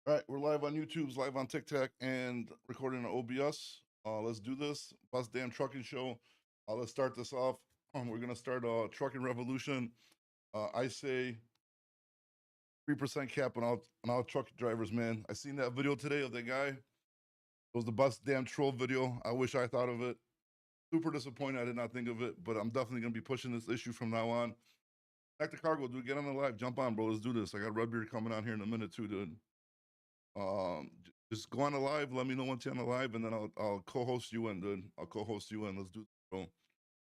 All right, we're live on YouTube, live on TikTok, and recording on OBS. Let's do this. Bust Damn Trucking Show. Let's start this off. We're gonna start a trucking revolution. I say 3% cap on all truck drivers, man. I seen that video today of that guy. It was the Bust Damn Troll video. I wish I thought of it. Super disappointed I did not think of it, but I'm definitely gonna be pushing this issue from now on. Back to cargo, dude. Get on the live. Jump on, bro. Let's do this. I got Redbeard coming on here in a minute too, dude. Just go on the live. Let me know once you're on the live, and then I'll co-host you in, dude. I'll co-host you in. Let's do this, bro.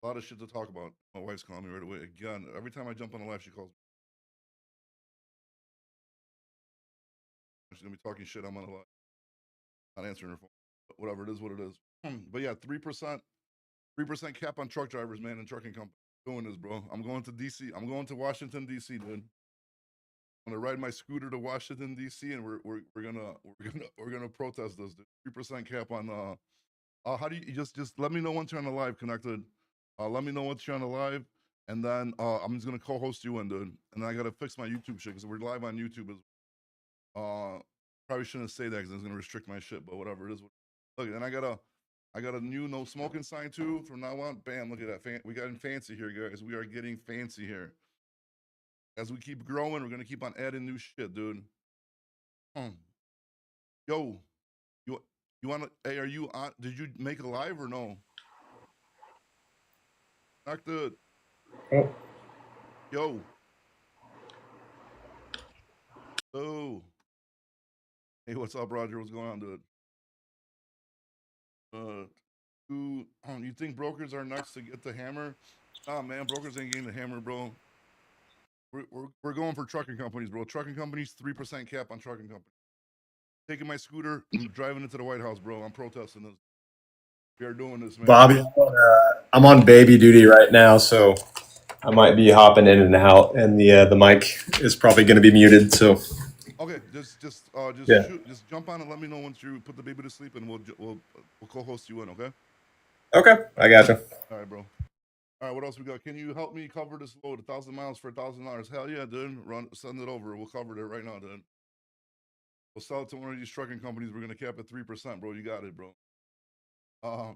A lot of shit to talk about. My wife's calling me right away again. Every time I jump on the live, she calls me. She's gonna be talking shit. I'm on the live, not answering her phone. But whatever it is, what it is. But yeah, 3% cap on truck drivers, man, and trucking companies. Doing this, bro. I'm going to DC. I'm going to Washington DC, dude. I'm gonna ride my scooter to Washington DC, and we're gonna protest this. 3% cap on how do you just let me know once you're on the live connected. Let me know once you're on the live, and then I'm just gonna co-host you in, dude. And I gotta fix my YouTube shit because we're live on YouTube. Probably shouldn't say that because it's gonna restrict my shit, but whatever it is. Look, and I got a new no smoking sign too from now on. Bam! Look at that. We got fancy here, guys. We are getting fancy here. As we keep growing, we're gonna keep on adding new shit, dude. Yo, you want to? Hey, are you on? Did you make a live or no? Not good. Oh, Yo. Oh. Hey, what's up, Roger? What's going on, dude? You think brokers are next to get the hammer? Nah, man, brokers ain't getting the hammer, bro. We're going for trucking companies, bro. Trucking companies, 3% cap on trucking companies. Taking my scooter, I'm driving into the White House, bro. I'm protesting this. We are doing this, man. Bobby, I'm on baby duty right now, so I might be hopping in and out, and the mic is probably going to be muted. So Okay, just yeah, shoot, just jump on and let me know once you put the baby to sleep, and we'll co-host you in, okay? okay, I got you. All right, bro. All right, what else we got? Can you help me cover this load? 1,000 miles for $1,000? Hell yeah, dude. Send it over. We'll cover it right now, dude. We'll sell it to one of these trucking companies. We're gonna cap at 3%, bro. You got it, bro. Uh,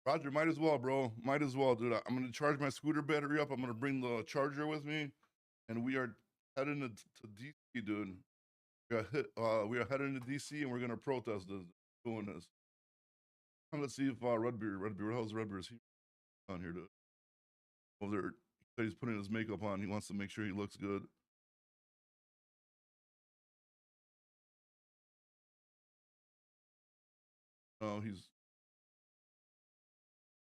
Roger, might as well, bro. Might as well, dude. I'm gonna charge my scooter battery up. I'm gonna bring the charger with me, and we are heading to DC, dude. We are heading to DC, and we're gonna protest this, doing this. Let's see if Redbeard, what the hell's Redbeard? Is he on here, dude? Over there, he's putting his makeup on. He wants to make sure he looks good. Oh, he's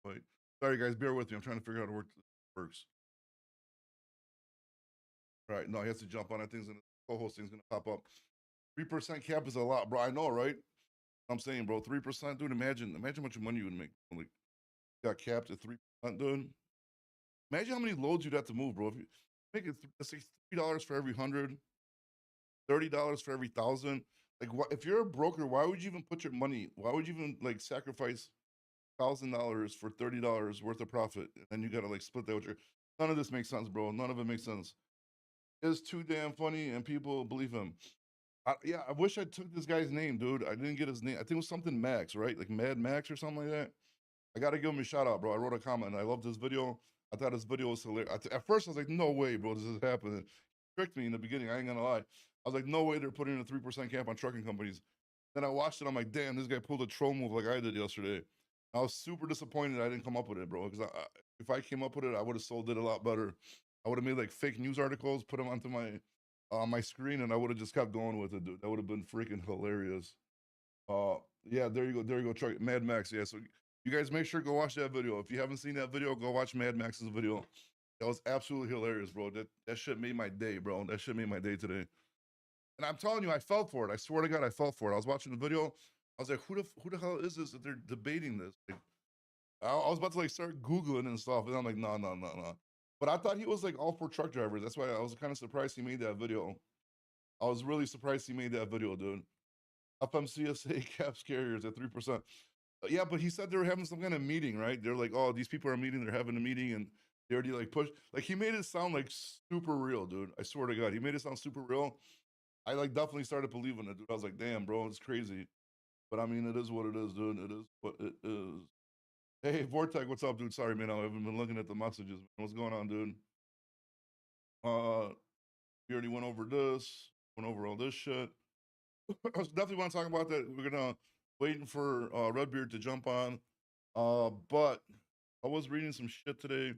wait. Sorry, guys, bear with me. I'm trying to figure out how to work this works. All right, no, he has to jump on. I think co-hosting is gonna pop up. 3% cap is a lot, bro. I know, right? I'm saying, bro, 3%, dude. Imagine how much money you would make. Like, got capped at 3%, dude. Imagine how many loads you'd have to move, bro. If you make it, let's say $3 for every 100, $30 for every 1,000. Like, if you're a broker, why would you even put your money? Why would you even like sacrifice $1,000 for $30 worth of profit, and then you gotta like split that with your? None of this makes sense, bro. None of it makes sense. It's too damn funny, and people believe him. Yeah, I wish I took this guy's name, dude. I didn't get his name. I think it was something Max, right? Like Mad Max or something like that. I gotta give him a shout out, bro. I wrote a comment. I loved this video. I thought this video was hilarious. At first, I was like, "No way, bro, this is happening." Tricked me in the beginning. I ain't gonna lie. I was like, "No way, they're putting in a 3% cap on trucking companies." Then I watched it. I'm like, "Damn, this guy pulled a troll move like I did yesterday." I was super disappointed I didn't come up with it, bro. Because if I came up with it, I would have sold it a lot better. I would have made like fake news articles, put them onto my screen, and I would have just kept going with it, dude. That would have been freaking hilarious. Uh, yeah, there you go. There you go. Truck Mad Max. Yeah, so you guys make sure go watch that video. If you haven't seen that video, go watch Mad Max's video. That was absolutely hilarious, bro. That shit made my day, bro. That shit made my day today. And I'm telling you, I fell for it. I swear to God, I fell for it. I was watching the video. I was like, who the hell is this that they're debating this? Like, I was about to like start googling and stuff, and I'm like, no, no, no, no. But I thought he was like all for truck drivers. That's why I was kind of surprised he made that video. I was really surprised he made that video, dude. FMCSA caps carriers at 3%. Yeah, but he said they were having some kind of meeting, right? They're like, oh, these people are meeting. They're having a meeting, and they already like push. Like he made it sound like super real, dude. I swear to God, he made it sound super real. I like definitely started believing it, dude. I was like, damn, bro, it's crazy. But I mean, it is what it is, dude. It is what it is. Hey, Vortex, what's up, dude? Sorry, man. I haven't been looking at the messages. What's going on, dude? We already went over this, went over all this shit. I definitely want to talk about that. We're gonna waiting for Redbeard to jump on. But I was reading some shit today.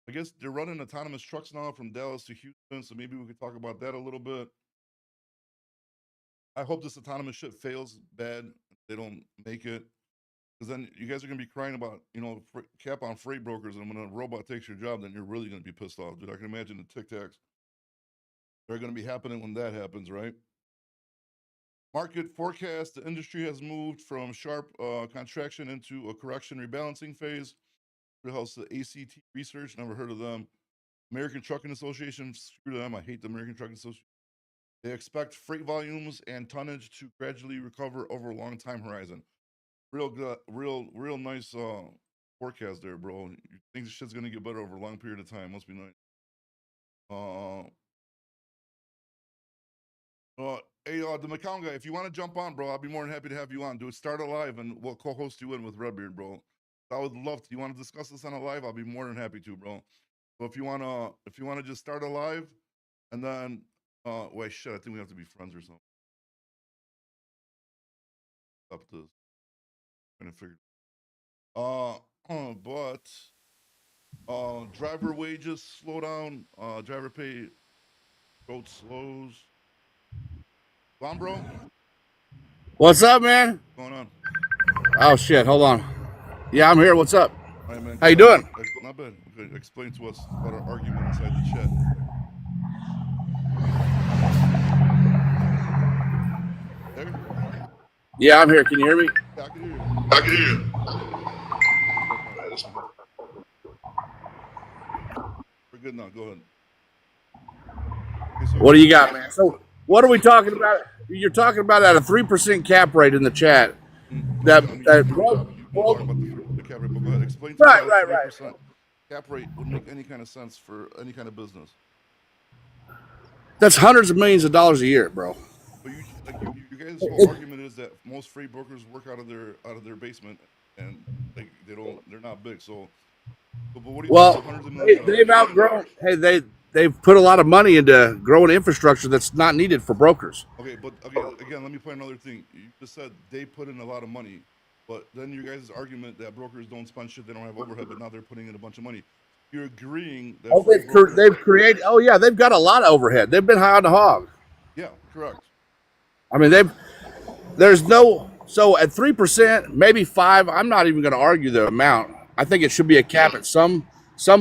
I guess they're running autonomous trucks now from Dallas to Houston, so maybe we could talk about that a little bit. I hope this autonomous shit fails bad. They don't make it. Because then you guys are gonna be crying about, cap on freight brokers, and when a robot takes your job, then you're really gonna be pissed off, dude. I can imagine the tic tacs that are gonna be happening when that happens, right? Market forecast: the industry has moved from sharp contraction into a correction rebalancing phase. It helps the ACT Research. Never heard of them. American Trucking Association. Screw them. I hate the American Trucking Association. They expect freight volumes and tonnage to gradually recover over a long time horizon. Real good, real nice forecast there, bro. You think this shit's gonna get better over a long period of time? Must be nice. Hey, the McCown guy, if you want to jump on, bro, I'll be more than happy to have you on. Do it, start a live, and we'll co-host you in with Redbeard, bro. I would love to. You want to discuss this on a live? I'll be more than happy to, bro. So if you wanna just start a live, and then wait, shit, I think we have to be friends or something. Up this, trying to figure. But driver wages slow down. Driver pay growth slows. Go on, bro. What's up, man? What's going on? Oh shit, hold on. Yeah, I'm here. What's up? All right, man. How you doing? Not bad. Okay, explain to us about our argument inside the chat. There? Yeah, I'm here. Can you hear me? Yeah, I can hear you. I can hear you. We're good now. Go ahead. Okay, so What do you got, man? So, what are we talking about? You're talking about at a 3% cap rate in the chat. That you that brought up the cap rate, but go ahead. Explain to me Right, how right, a right. 3% cap rate would make any kind of sense for any kind of business. That's hundreds of millions of dollars a year, bro. But you guys' whole argument is that most freight brokers work out of their basement, and they're not big. So but what do you Well, think hundreds of millions? they've outgrown. Hey, they've put a lot of money into growing infrastructure that's not needed for brokers. Okay, but again, let me point another thing. You just said they put in a lot of money, but then you guys' argument that brokers don't spend shit, they don't have overhead, but now they're putting in a bunch of money. You're agreeing that Oh, they've created. Oh yeah, they've got a lot of overhead. They've been high on the hog. Yeah, correct. I mean, there's no, so at 3%, maybe 5%. I'm not even going to argue the amount. I think it should be a cap at some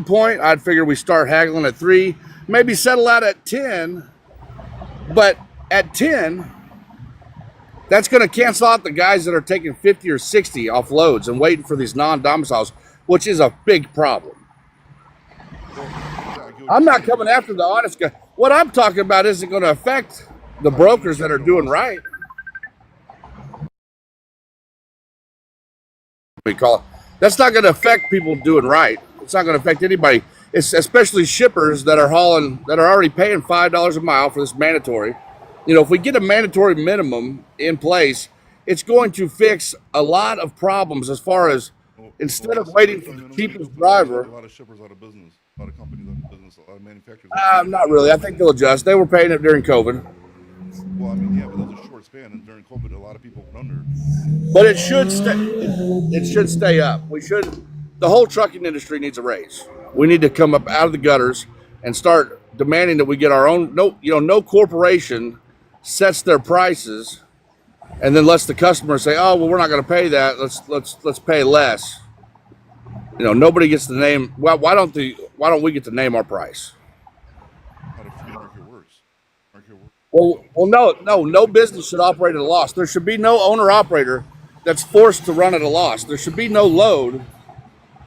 point. I'd figure we start haggling at 3%, maybe settle out at 10%. But at 10%, that's going to cancel out the guys that are taking 50 or 60 off loads and waiting for these non-domiciles, which is a big problem. I'm not coming after the honest guy. What I'm talking about isn't going to affect the brokers that are doing right. We call it. That's not going to affect people doing right. It's not going to affect anybody. It's especially shippers that are already paying $5 a mile for this mandatory. If we get a mandatory minimum in place, it's going to fix a lot of problems as far as instead of waiting for the cheapest driver. A lot of shippers out of business, a lot of companies out of business, a lot of manufacturers. Not really. I think they'll adjust. They were paying it during COVID. Well, I mean, yeah, but that was a short span, and during COVID, a lot of people went under. But it should stay. It should stay up. The whole trucking industry needs a raise. We need to come up out of the gutters and start demanding that we get our own. No corporation sets their prices and then lets the customer say, "Oh, well, we're not going to pay that. Let's pay less." Nobody gets to name. Why don't we get to name our price? How the free market works. Well, no business should operate at a loss. There should be no owner operator that's forced to run at a loss. There should be no load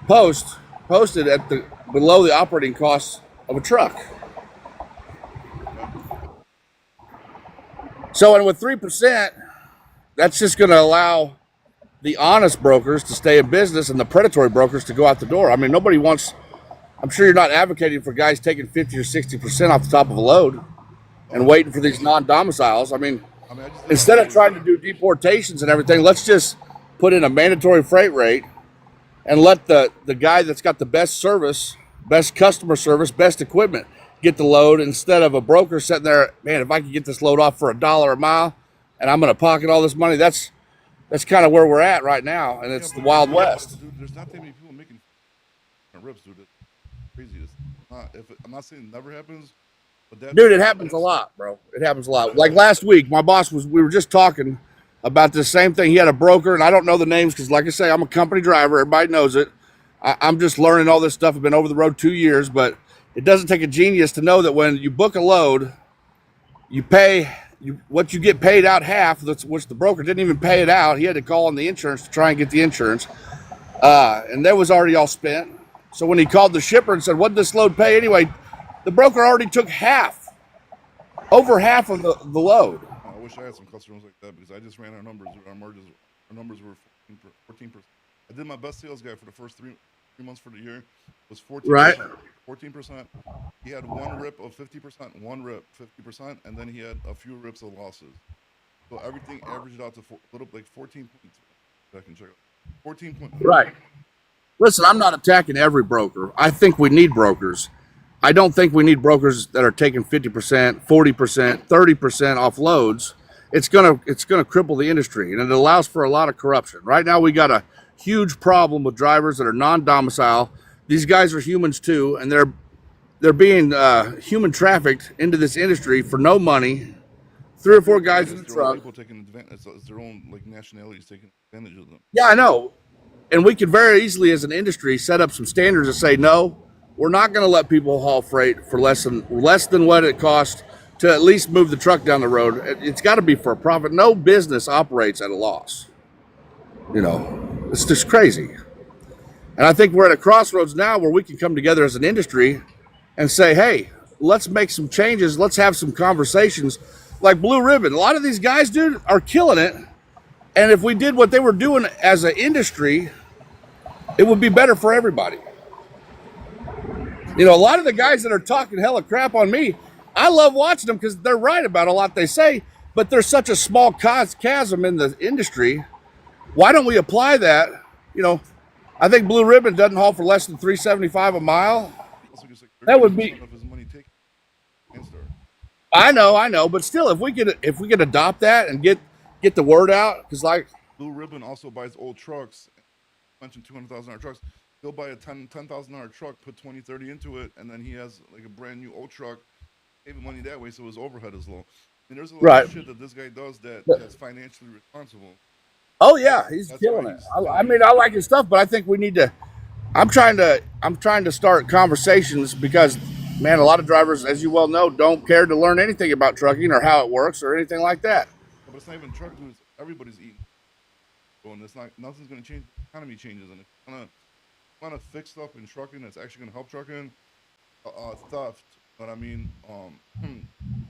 posted at below the operating costs of a truck. So, and with 3%, that's just going to allow the honest brokers to stay in business and the predatory brokers to go out the door. I mean, nobody wants. I'm sure you're not advocating for guys taking 50 or 60% off the top of a load. and waiting for these non-domiciles. I mean, I mean, I just think instead of it's trying to do deportations and everything, let's just put in a mandatory freight rate and let the guy that's got the best service, best customer service, best equipment get the load instead of a broker sitting there. Man, if I could get this load off for $1 a mile, and I'm going to pocket all this money, that's kind of where we're at right now, and yeah, it's the but Wild West. dude, there's not that many people making rips, dude. It's crazy. It's not, I'm not saying it never happens, but that Dude, it happens a lot, bro. It happens a lot. Like last week, my boss we were just talking about this same thing. He had a broker, and I don't know the names because, like I say, I'm a company driver. Everybody knows it. I'm just learning all this stuff. I've been over the road 2 years, but it doesn't take a genius to know that when you book a load, you pay what you get paid out half, which the broker didn't even pay it out. He had to call on the insurance to try and get the insurance, and that was already all spent. So when he called the shipper and said, "What'd this load pay anyway?" the broker already took over half of the load. I wish I had some customers like that because I just ran our numbers. Our margins, our numbers were 14%. I did my best sales guy for the first three months for the year. It was 14%. Right. 14%. He had one rip of 50%, one rip 50%, and then he had a few rips of losses. So everything averaged out to little like 14 points. I can check it. 14 points. Right. Listen, I'm not attacking every broker. I think we need brokers. I don't think we need brokers that are taking 50%, 40%, 30% off loads. It's gonna cripple the industry, and it allows for a lot of corruption. Right now, we got a huge problem with drivers that are non-domicile. These guys are humans too, and they're being human trafficked into this industry for no money. 3 or 4 guys in the truck. People taking advantage. It's their own like nationalities taking advantage of them. Yeah, I know. And we could very easily, as an industry, set up some standards and say, no, we're not going to let people haul freight for less than what it costs to at least move the truck down the road. It's got to be for a profit. No business operates at a loss. You know, it's just crazy. And I think we're at a crossroads now where we can come together as an industry and say, hey, let's make some changes. Let's have some conversations like Blue Ribbon. A lot of these guys, dude, are killing it. And if we did what they were doing as an industry, it would be better for everybody. You know, a lot of the guys that are talking hella crap on me, I love watching them because they're right about a lot they say, but there's such a small chasm in the industry. Why don't we apply that? You know, I think Blue Ribbon doesn't haul for less than $3.75 a mile. Also, just like That would be. of his money taken against her. I know, but still, if we could adopt that and get the word out, because like Blue Ribbon also buys old trucks. I mentioned $200,000 trucks. He'll buy a $10,000 truck, put 20, 30 into it, and then he has like a brand new old truck, saving money that way, so his overhead is low. And there's a lot of shit that this guy does that's financially responsible. Oh yeah, he's killing it. I mean, I like his stuff, but I think we need to. I'm trying to start conversations because, man, a lot of drivers, as you well know, don't care to learn anything about trucking or how it works or anything like that. But it's not even truck dudes. Everybody's eating. And it's not. Nothing's gonna change. The economy changes, and it's gonna fix stuff in trucking that's actually gonna help trucking. Theft, but I mean,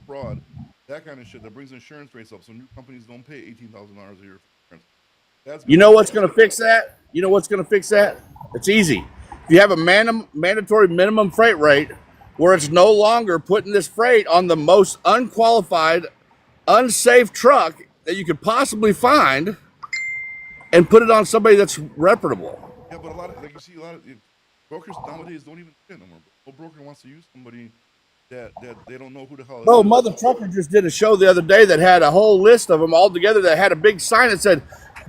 fraud, that kind of shit that brings insurance rates up, so new companies don't pay $18,000 a year for insurance. That's You know what's going to fix that? You know what's going to fix that? It's easy. If you have a mandatory minimum freight rate where it's no longer putting this freight on the most unqualified, unsafe truck that you could possibly find and put it on somebody that's reputable. Yeah, but a lot of, like you see, a lot of brokers nowadays don't even do it no more. No broker wants to use somebody that they don't know who the hell it Bro, is. Mother Trucker just did a show the other day that had a whole list of them all together that had a big sign that said,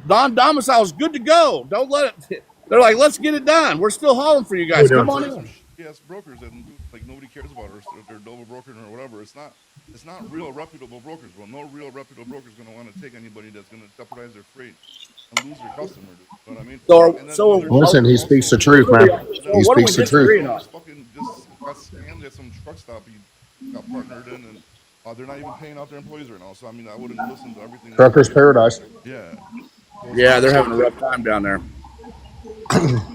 non-domicile is good to go. Don't let it. They're like, let's get it done. We're still hauling for you guys. Come on in. Yes, brokers that like nobody cares about, or they're double brokering or whatever. It's not real reputable brokers, bro. No real reputable broker is gonna want to take anybody that's gonna jeopardize their freight and lose their customer. You know what I mean? So Listen, he speaks the truth, man. He speaks the truth. Just fucking just got scammed at some truck stop. He got partnered in, and they're not even paying out their employees right now. So I mean, I wouldn't listen to everything. Trucker's paradise. Yeah. Yeah, they're having a rough time down there.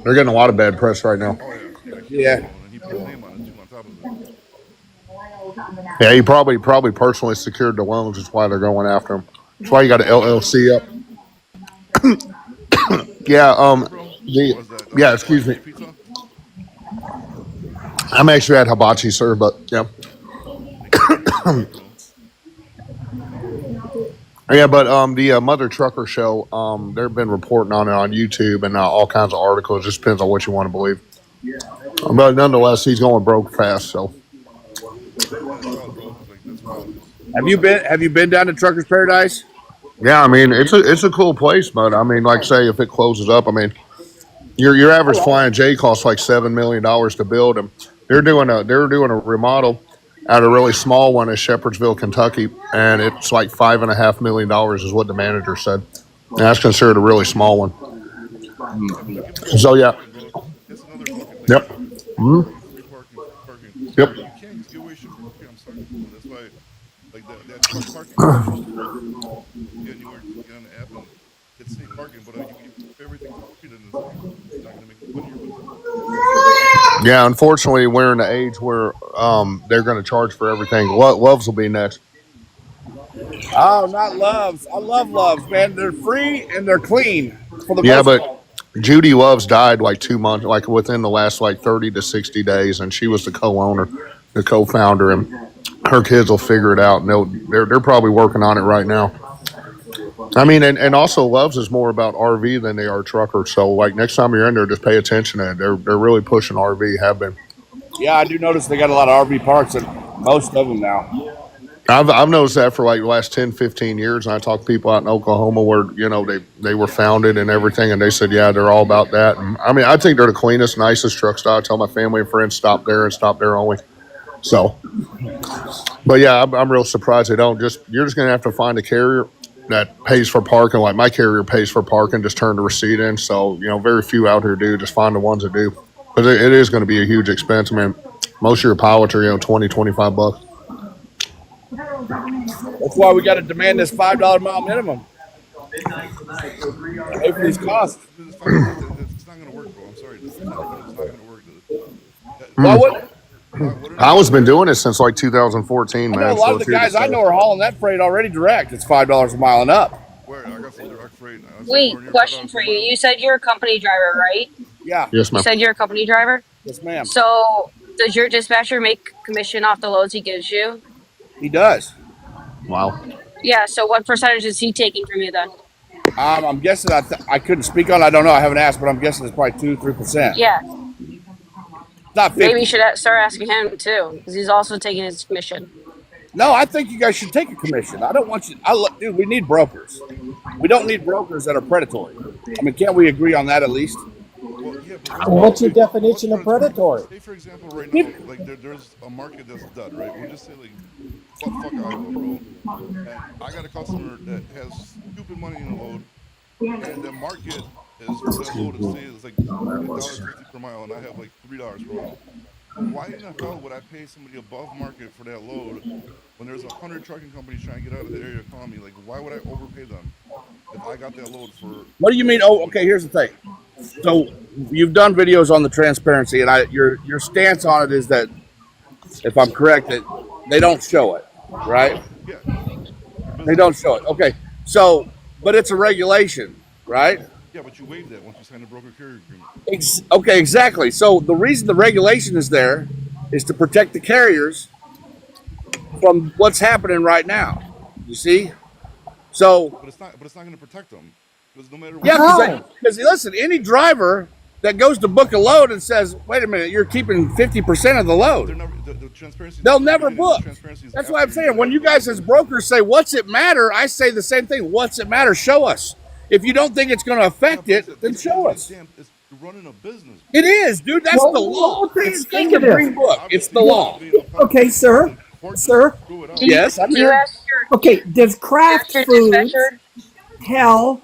They're getting a lot of bad press right now. Oh yeah. Yeah. And he put his name on it too, on top of it. Yeah, he probably personally secured the loans. That's why they're going after him. That's why you got an LLC up. Yeah. Yeah. Excuse me. Pizza? I'm actually at Hibachi, sir, but yeah. Yeah, but the Mother Trucker Show, they've been reporting on it on YouTube and all kinds of articles. Just depends on what you want to believe. But nonetheless, he's going broke fast. So That's wild, bro. Like that's wild. Have you been down to Truckers Paradise? yeah, I mean it's a cool place, but I mean, like say if it closes up, I mean your average Flying J costs like $7 million to build them. They're doing a remodel at a really small one in Shepherdsville, Kentucky, and it's like $5.5 million is what the manager said. And that's considered a really small one. Yeah, but So free yeah, parking, bro. That's another fucking thing, yep, bro. mhm, Free parking, free parking. yep. You can't give away shit for free. I'm sorry, bro. That's why, like that truck parking app used to work. Get anywhere, just get on the app and get safe parking. But you give everything for free, then it's like you're not gonna make any money with it. Yeah, unfortunately, we're in the age where they're going to charge for everything. Loves will be next. Oh, not Loves. I love Loves, man. They're free and they're clean for the Yeah, most part. but Judy Loves died like 2 months, like within the last like 30 to 60 days, and she was the co-owner, the co-founder, and her kids will figure it out. And they're probably working on it right now. I mean, and also Loves is more about RV than they are trucker. So like next time you're in there, just pay attention to it. They're really pushing RV. Have been. Yeah, I do notice they got a lot of RV parks and most of them now. I've noticed that for like the last 10, 15 years. And I talk to people out in Oklahoma where, they were founded and everything. And they said, yeah, they're all about that. And I mean, I think they're the cleanest, nicest truck stop. I tell my family and friends, stop there and stop there only. So, but yeah, I'm real surprised they don't. You're just going to have to find a carrier that pays for parking. Like my carrier pays for parking, just turn the receipt in. So, very few out here do. Just find the ones that do. Because it is going to be a huge expense. I mean, most of your pilots are, 20, $25. That's why we got to demand this $5 mile minimum. Pay for these costs. It's not gonna work, bro. I'm sorry. It's not gonna work. Why wouldn't it? I was been doing it since like 2014, I man. know a lot so of the it's here to guys I stay. know are hauling that freight already direct. It's $5 a mile and up. Where I got some direct freight. Wait, question for you. You said you're a company driver, right? Yeah. Yes, You ma'am. said you're a company driver? Yes, ma'am. So does your dispatcher make commission off the loads he gives you? He does. Wow. Yeah, so what percentage is he taking from you then? I'm guessing I couldn't speak on it. I don't know. I haven't asked, but I'm guessing it's probably 2-3%. Yeah, It's not 50. maybe you should start asking him too, because he's also taking his commission. No, I think you guys should take a commission. I don't want you. Dude, we need brokers. We don't need brokers that are predatory. I mean, can't we agree on that at least? Well, yeah, but Well, what's your definition of predatory? Say for example, right now, like there's a market that's dead, right? We'll just say like, fuck Iowa, bro. And I got a customer that has stupid money in a load, and the market is for that load is say it's like $1.50 per mile, and I have like $3 per mile. Why in the hell would I pay somebody above market for that load when there's 100 trucking companies trying to get out of the area calling me? Like, why would I overpay them if I got that load for? What do you mean? Oh, okay. Here's the thing. So you've done videos on the transparency, and your stance on it is that, if I'm correct, that they don't show it, right? Yeah, They don't show it. Okay. So, but it's a regulation, right? yeah, but you waive that once you sign the broker carrier agreement. Okay, exactly. So the reason the regulation is there is to protect the carriers from what's happening right now. You see? So But it's not going to protect them because no matter what. yeah, No. because listen, any driver that goes to book a load and says, "Wait a minute, you're keeping 50% of the They're load," never, the transparency. they'll is never the book. transparency is That's why I'm after saying when you guys as brokers say, "What's it matter?" I say the same thing. What's it matter? Show us. If you don't think it's going to affect it, then show us. It's running a business. It is, dude. That's Well, the law. well, It's think in the of this. green book. It's the law. Okay, sir. Sir? Yes, I'm You here. asked Okay, does Kraft your Foods dispatcher? tell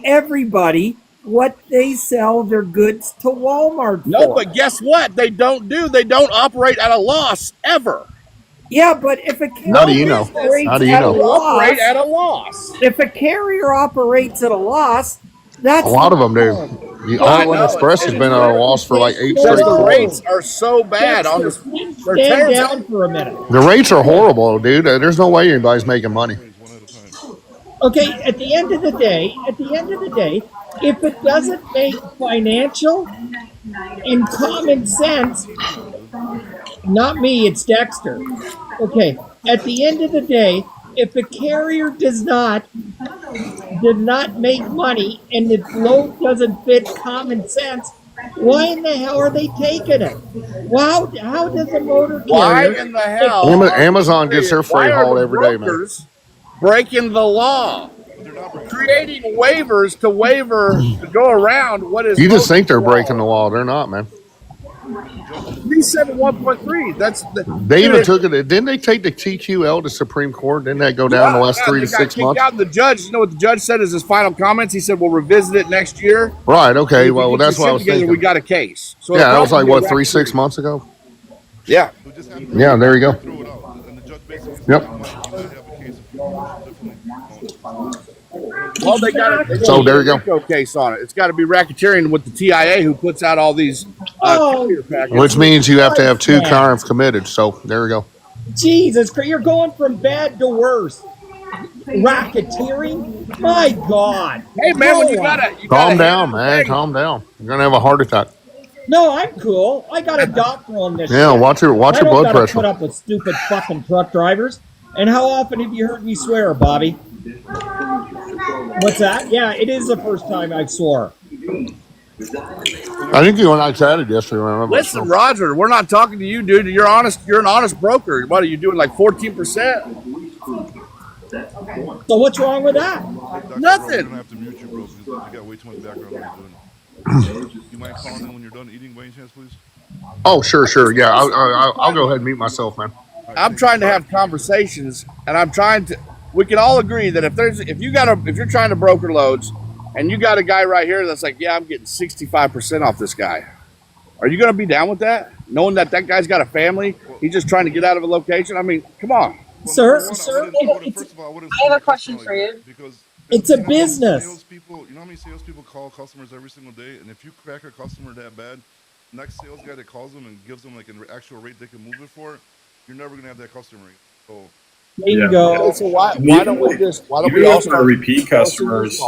everybody what they sell their goods to Walmart No, for? but guess what? They don't do. They don't operate at a loss ever. Yeah, but if a carrier How do you know? operates How do you at know? a They operate loss, at a loss. if a carrier operates at a loss, that's A lot of them do. The I Overland know. Express has been at a loss for like 8 Because straight the That's quarters. rates are so bad on this. They're Stand terrible. down for a minute. The rates are horrible, dude. There's no way anybody's making money. One at a time. Okay, at the end of the day, if it doesn't make financial and common sense, not me, it's Dexter. Okay, at the end of the day, if a carrier did not make money and the load doesn't fit common sense, why in the hell are they taking it? Well, how does a motor Why carrier? in the hell? are Amazon gets their why freight are hauled the every day, man. brokers breaking the law, But they're not breaking the law. creating waivers to go around what is? You just most think they're law. breaking the law. They're not, man. 371.3. That's the. They even dude, took it. Didn't they take the TQL to Supreme Court? Didn't that go down the last yeah, 3 they to got 6 kicked months? out. The judge, you know what the judge said as his final comments? He said, "We'll revisit it next year." Right. Okay. If we Well, get that's your what I shit was together, thinking. We got a case. So Yeah, that was like it'll what, probably be 3-6 racketeering. months ago. Yeah. We just have to Yeah, there you go. throw it out. And the judge basically said Yep. you might have a case if you approach it differently. Well, they got So there you go. RICO case on it. It's got to be racketeering with the TIA who puts out all these Oh, carrier packages. Which means you have to have 2 Yeah. crimes committed. So there you go. Jesus Christ, you're going from bad to worse. Racketeering? My God. Hey man, when you Grow up. gotta Calm down, handle man. things. Calm down. You're gonna have a heart attack. No, I'm cool. I got a doctor on this Yeah, shit. watch your I don't blood gotta pressure. put up with stupid fucking truck drivers. And how often have you heard me swear, Bobby? What's that? Yeah, it is the first time I've swore. I think you and I chatted yesterday. Remember? Listen, Roger, we're not talking to you, dude. You're honest. You're an honest broker. What are you doing? Like 14%? So what's wrong with that? Dr. Nothing. Bro, we're gonna have to mute you, bro, because you got way too much background noise doing. You mind calling in when you're done eating, by any chance, please? Oh, sure. Yeah, I'll go ahead and mute myself, man. I'm trying to have conversations, and I'm trying to. We can all agree that if you're trying to broker loads, and you got a guy right here that's like, yeah, I'm getting 65% off this guy. Are you going to be down with that? Knowing that guy's got a family, he's just trying to get out of a location. I mean, come on. Well, Sir, number one, sir, first of all, I wouldn't I have say a question customer for like you. that, because It's a you know how many business. salespeople, you know how many salespeople call customers every single day, and if you crack a customer that bad, next sales guy that calls them and gives them like an actual rate they can move it for, you're never gonna have that customer again. So There you go. So why don't we Even all with our start repeat customers,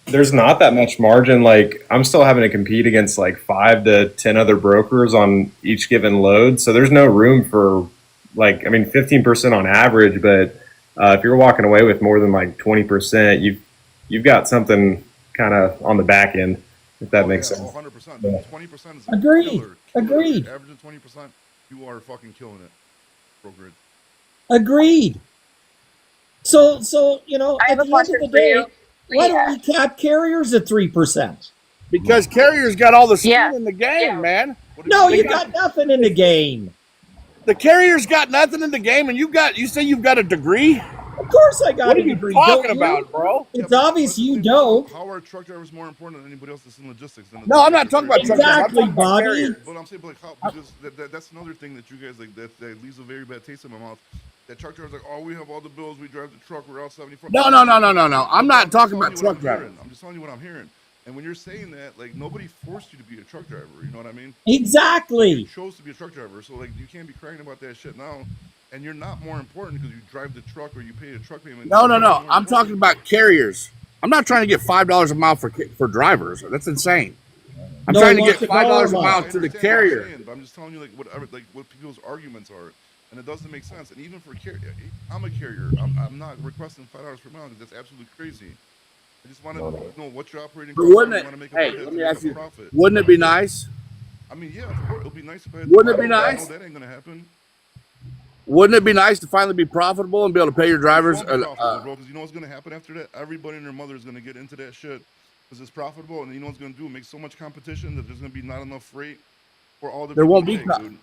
there's not that much margin. Like, I'm still having to compete against like 5 to 10 other brokers on each given load. So there's no room for, like, I mean, 15% on average, but if you're walking away with more than like 20%, you've got something kind of on the back end, if that makes sense. 100%. Yeah. 20% is Agreed. killer. Agreed. Averaging 20%, you are fucking killing it. Brokerage. Agreed. So you know, I at have a the end of question the for day, you. why Yeah. don't we cap carriers at 3%? Because carriers got all the skin Yeah. in the game, Yeah. man. What if No, you you got nothing in the game. The carriers got nothing in the game, and you say you've got a degree? Of course I got What are a you degree. talking Don't you? about, bro? Yeah, It's but obvious the you thing is, don't. How are truck drivers more important than anybody else that's in logistics? No, I'm not talking about truck drivers. I'm Exactly, talking about Bobby. carriers. But I'm saying, but like, how? Because that's another thing that you guys like that leaves a very bad taste in my mouth. That truck drivers like, oh, we have all the bills, we drive the truck, we're out 74. No. I'm not just talking telling about you what truck I'm drivers. hearing. I'm just telling you what I'm hearing. And when you're saying that, like, nobody forced you to be a truck driver. You know what I mean? You Exactly. chose to be a truck driver, so like you can't be crying about that shit now. And you're not more important because you drive the truck or you pay a truck payment. No. You're more I'm talking important. about carriers. I'm not trying to get $5 a mile for drivers. That's insane. I'm No trying to one get wants to $5 a go mile I to the understand what you're carrier. saying, but I'm just telling you like what people's arguments are, and it doesn't make sense. And even for carrier, I'm a carrier. I'm not requesting $5 per mile because that's absolutely crazy. I just want to know what you're operating. But costs are. wouldn't You it? want to make a Hey, budget let to me make ask a you. profit. Wouldn't it be nice? I mean, yeah, of course, it'll be nice if I had. Wouldn't it be I know nice? that ain't gonna happen. Wouldn't it be nice to finally be profitable and be able to pay your drivers? It won't be profitable, bro, because you know what's gonna happen after that? Everybody and their mother is gonna get into that shit because it's profitable, and you know what's gonna do? Make so much competition that there's gonna be not enough freight for all the. There people won't to be. make, dude.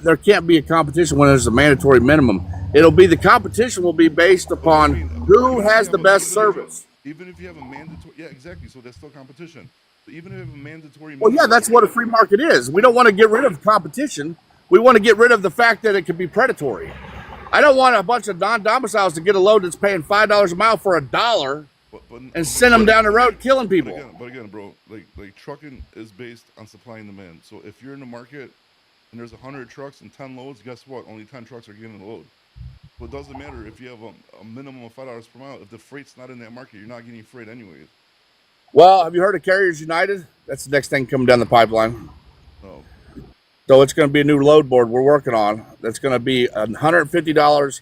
There can't be a competition when there's a mandatory minimum. It'll be the competition will be based upon who has the best service. Even if you have a mandatory, yeah, exactly. So that's still competition. But even if you have a mandatory. Well, yeah, that's what a free market is. We don't want to get rid of competition. We want to get rid of the fact that it can be predatory. I don't want a bunch of non-domiciles to get a load that's paying $5 a mile for $1 and send them down the road killing people. But again, bro, like trucking is based on supply and demand. So if you're in the market and there's 100 trucks and 10 loads, guess what? Only 10 trucks are getting a load. So it doesn't matter if you have a minimum of $5 per mile. If the freight's not in that market, you're not getting freight anyways. Well, have you heard of Carriers United? That's the next thing coming down the pipeline. No. So it's going to be a new load board we're working on. That's going to be $150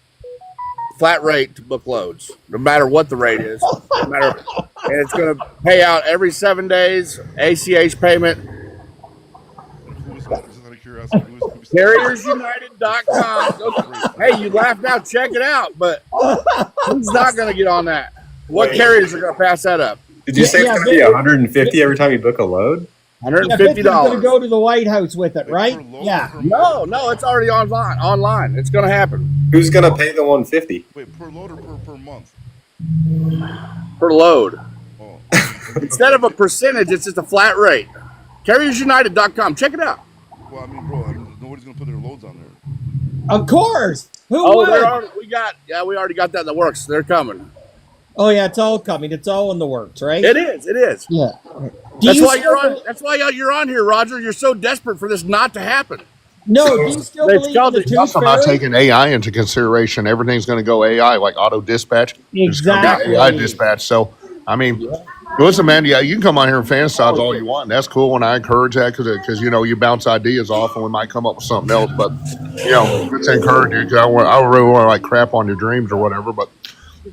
flat rate to book loads, no matter what the rate is. No matter, and it's going to pay out every 7 days. ACH payment. And who was just out of curiosity? Who's CarriersUnited.com. Hey, you laughed out. Check it out. But who's not going to get on that? What carriers are going to pass that up? Did you say it's going to be 150 every time you book a load? $50. Going to $150. go to the White House with it, right? Per load or Yeah. per No, month? no, it's already online. It's going to happen Who's going to pay the 150? Wait, per load or per month? per load. Oh, Instead of a percentage, it's just a flat rate. CarriersUnited.com. Check it out. well, I mean, bro, nobody's gonna put their loads on there. Of course. Who Oh, would? we already got that in the works. They're coming. Oh yeah, it's all coming. It's all in the works, right? It is. Yeah. That's why you're on here, Roger. You're so desperate for this not to happen. No, do you still It's believe called in the the- tooth I'm not fairy? taking AI into consideration. Everything's going to go AI, like auto dispatch. It's gonna be Exactly. AI dispatch. So, I mean, listen, man. Yeah, you can come on here and fantasize all you want. That's cool, and I encourage that because you bounce ideas off, and we might come up with something else. But let's encourage you. 'Cause I really want to like crap on your dreams or whatever. But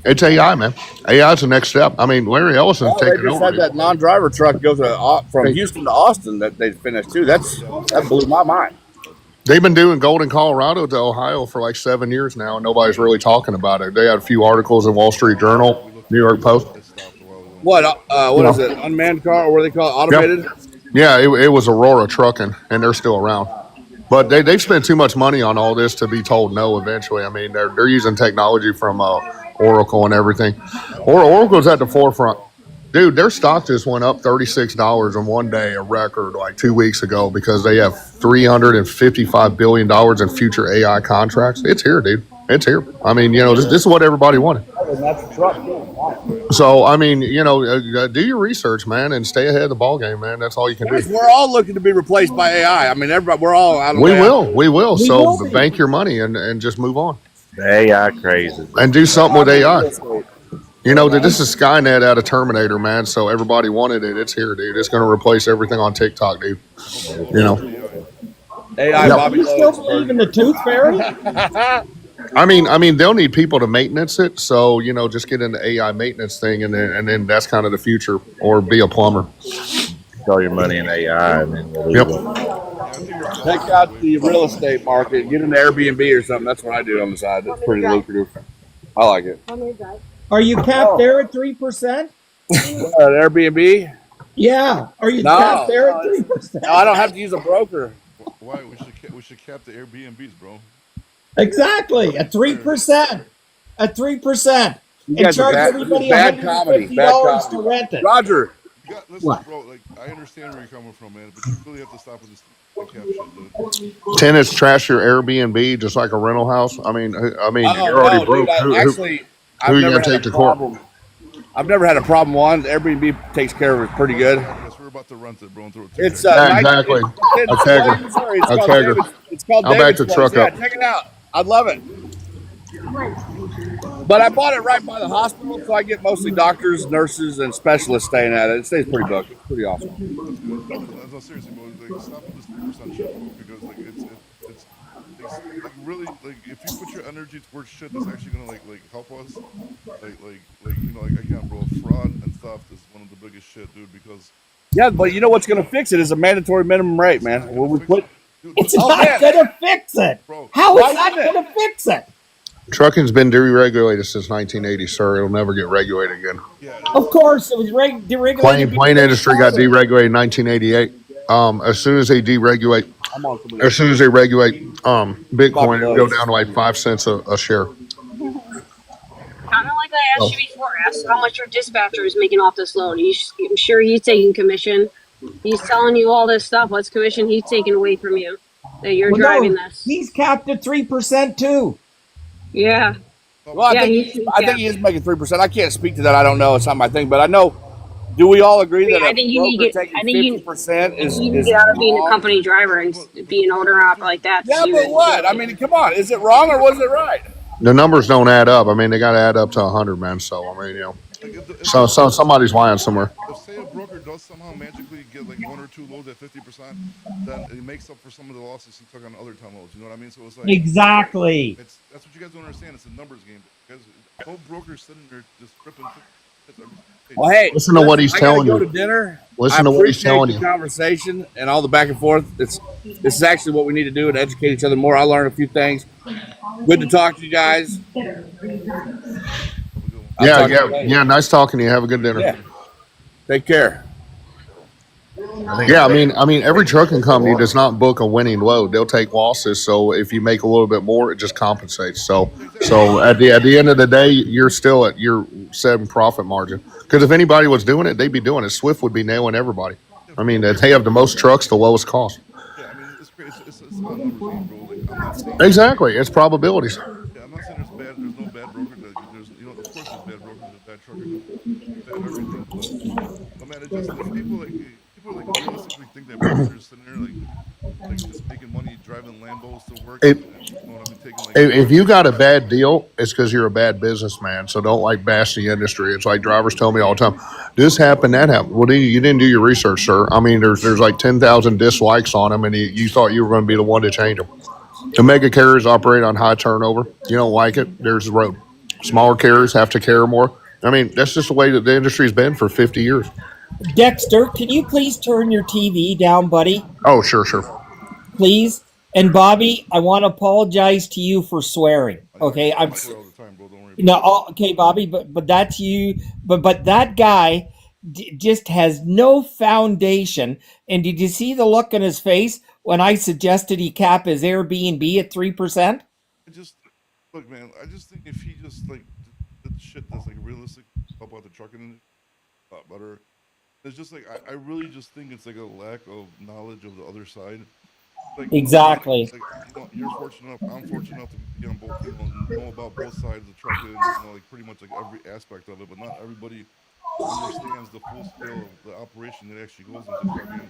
it's AI, man. AI is the next step. I mean, Larry Ellison's Oh, they taking just over. had that non-driver truck go from Houston to Austin that they finished too. That blew my mind. They've been doing Golden, Colorado to Ohio for like 7 years now, and nobody's really talking about it. They had a few articles in Wall Street Journal, New York Post. It stopped a while ago. What is it? Unmanned car, or what do they call it? Automated? Yeah, it was Aurora Trucking, and they're still around. But they've spent too much money on all this to be told no eventually. I mean, they're using technology from Oracle and everything. Oracle's at the forefront. Dude, their stock just went up $36 in one day, a record like 2 weeks ago, because they have $355 billion in future AI contracts. It's here, dude. It's here. I mean, this is what everybody wanted. And that's a truck. So, I mean, do your research, man, and stay ahead of the ball game, man. That's all you can do. Guys, we're all looking to be replaced by AI. I mean, everybody, we're all out of We AI. will. We will. We So will be. bank your money and just move on AI crazy. and do something with AI. This is Skynet out of Terminator, man. So everybody wanted it. It's here, dude. It's going to replace everything on TikTok, dude. AI, Yep. Bobby Do you still Lowe's. believe in the tooth fairy? I mean, they'll need people to maintenance it. So just get into AI maintenance thing, and then that's kind of the future, or be a plumber. Throw your money in AI and then leave Yep. it. Check out the real estate market. Get into Airbnb or something. That's what I do on the side. It's pretty lucrative. I like it. Are you capped there at 3%? Airbnb? Yeah. Are you No, capped there at no, 3%? No, I don't have to use a broker. Why we should cap the Airbnbs, bro. Exactly. At 3%. At 3%. You And guys are charge bad, everybody bad comedy. Bad $150 to comedy. rent it. Roger, Listen, What? bro. Like, I understand where you're coming from, man, but you really have to stop with this cap shit, dude. Tenants trash your Airbnb just like a rental house. I mean, you're already no, broke. dude, Who I've you never gonna had take a to court? problem. I've never had a problem. One, Airbnb takes care of it pretty good. Yes, we're about to rent it, bro, and throw it. It's Yeah, exactly. It's, A kegger. Missouri. It's A called kegger. David's. It's called I'll back David's the Place. truck Yeah, up. check it out. I'd love it. But I bought it right by the hospital, so I get mostly doctors, nurses, and specialists staying at it. It stays pretty booked. It's pretty awesome. No, seriously, bro. Like, stop with this 3% shit, bro, because like it's like really like if you put your energy towards shit that's actually gonna like help us, like again, bro, fraud and theft is one of the biggest shit, dude. Because Yeah, but you know what's going to fix it is a mandatory minimum rate, man. When we put dude, It's Oh, not man. going to fix it. bro, How Why is that wouldn't it? going to fix it? Trucking's been deregulated since 1980, sir. It'll never get regulated again. yeah, Of course, it was deregulated. Plane industry got deregulated in 1988. As soon as they deregulate, I'm on somebody as soon as they regulate Bitcoin, it'll go Lowe's. down to like 5 cents a share. Kind of like I asked you before. Asked how much your dispatcher is making off this load. I'm sure he's taking commission. He's telling you all this stuff. What's commission he's taking away from you? That you're Well, driving no, this. he's capped at 3% too. Yeah. Well, I Yeah, think he is making 3%. I can't speak to that. I don't know. It's not my thing. But I know. Do we all agree that I a think you need to broker get- I taking think you- 50% is You need to get out of being a wrong? company driver and be an owner op like that. Yeah, So but what? I mean, come on. Is it wrong or was it right? The numbers don't add up. I mean, they got to add up to 100, man. So I mean, like so somebody's lying somewhere. if say a broker does somehow magically get like 1 or 2 loads at 50%, then it makes up for some of the losses he took on other time loads. You know what I mean? So it's like Exactly. that's what you guys don't understand. It's a numbers game. Guys, no broker sitting there just ripping tickets every day. Well, hey, Listen to what he's I gotta telling go to you. dinner. I Listen to what he's appreciate telling the you. conversation and all the back and forth. This is actually what we need to do to educate each other more. I learned a few things. Good to talk to you guys. Have a good one. I'll Yeah, talk to you yeah, later. yeah. Nice talking to you. Have a good dinner. Yeah. Take care. Yeah, I mean, every trucking company does not book a winning load. They'll take losses. So if you make a little bit more, it just compensates. So at the end of the day, you're still at your 7 profit margin. Because if anybody was doing it, they'd be doing it. Swift would be nailing everybody. I mean, they have the most trucks, the lowest cost. Yeah, I mean, it's great. It's about numbers game, bro. Like, I'm not saying Exactly, it's probabilities. yeah, I'm not saying there's no bad broker. There's of course there's bad brokers, there's bad trucker companies, bad everything. But man, it's just if people like realistically think that brokers sitting there like just making money driving Lambos to work If and you know what I mean, taking like if you got a bad deal, it's because you're a bad businessman. So don't like bash the industry. It's like drivers tell me all the time, this happened, that happened. Well, you didn't do your research, sir. I mean, there's like 10,000 dislikes on them, and you thought you were going to be the one to change them. The mega carriers operate on high turnover. You don't like it, there's the road. Smaller carriers have to care more. I mean, that's just the way that the industry's been for 50 years. Dexter, can you please turn your TV down, buddy? Oh, sure. Please. And Bobby, I want to apologize to you for swearing. Okay, I I'm swear all the time, bro. Don't worry no about okay, Bobby, but that's you. But that guy just has no foundation. And did you see the look on his face when I suggested he cap his Airbnb at 3%? it. I just look, man. I just think if he just like did shit that's like realistic, help out the trucking industry a lot better. It's just like I really just think it's like a lack of knowledge of the other side. Like Exactly. you're fortunate enough, I'm fortunate enough to be on both, know about both sides of the trucking, like pretty much like every aspect of it. But not everybody understands the full scale of the operation that actually goes into trucking.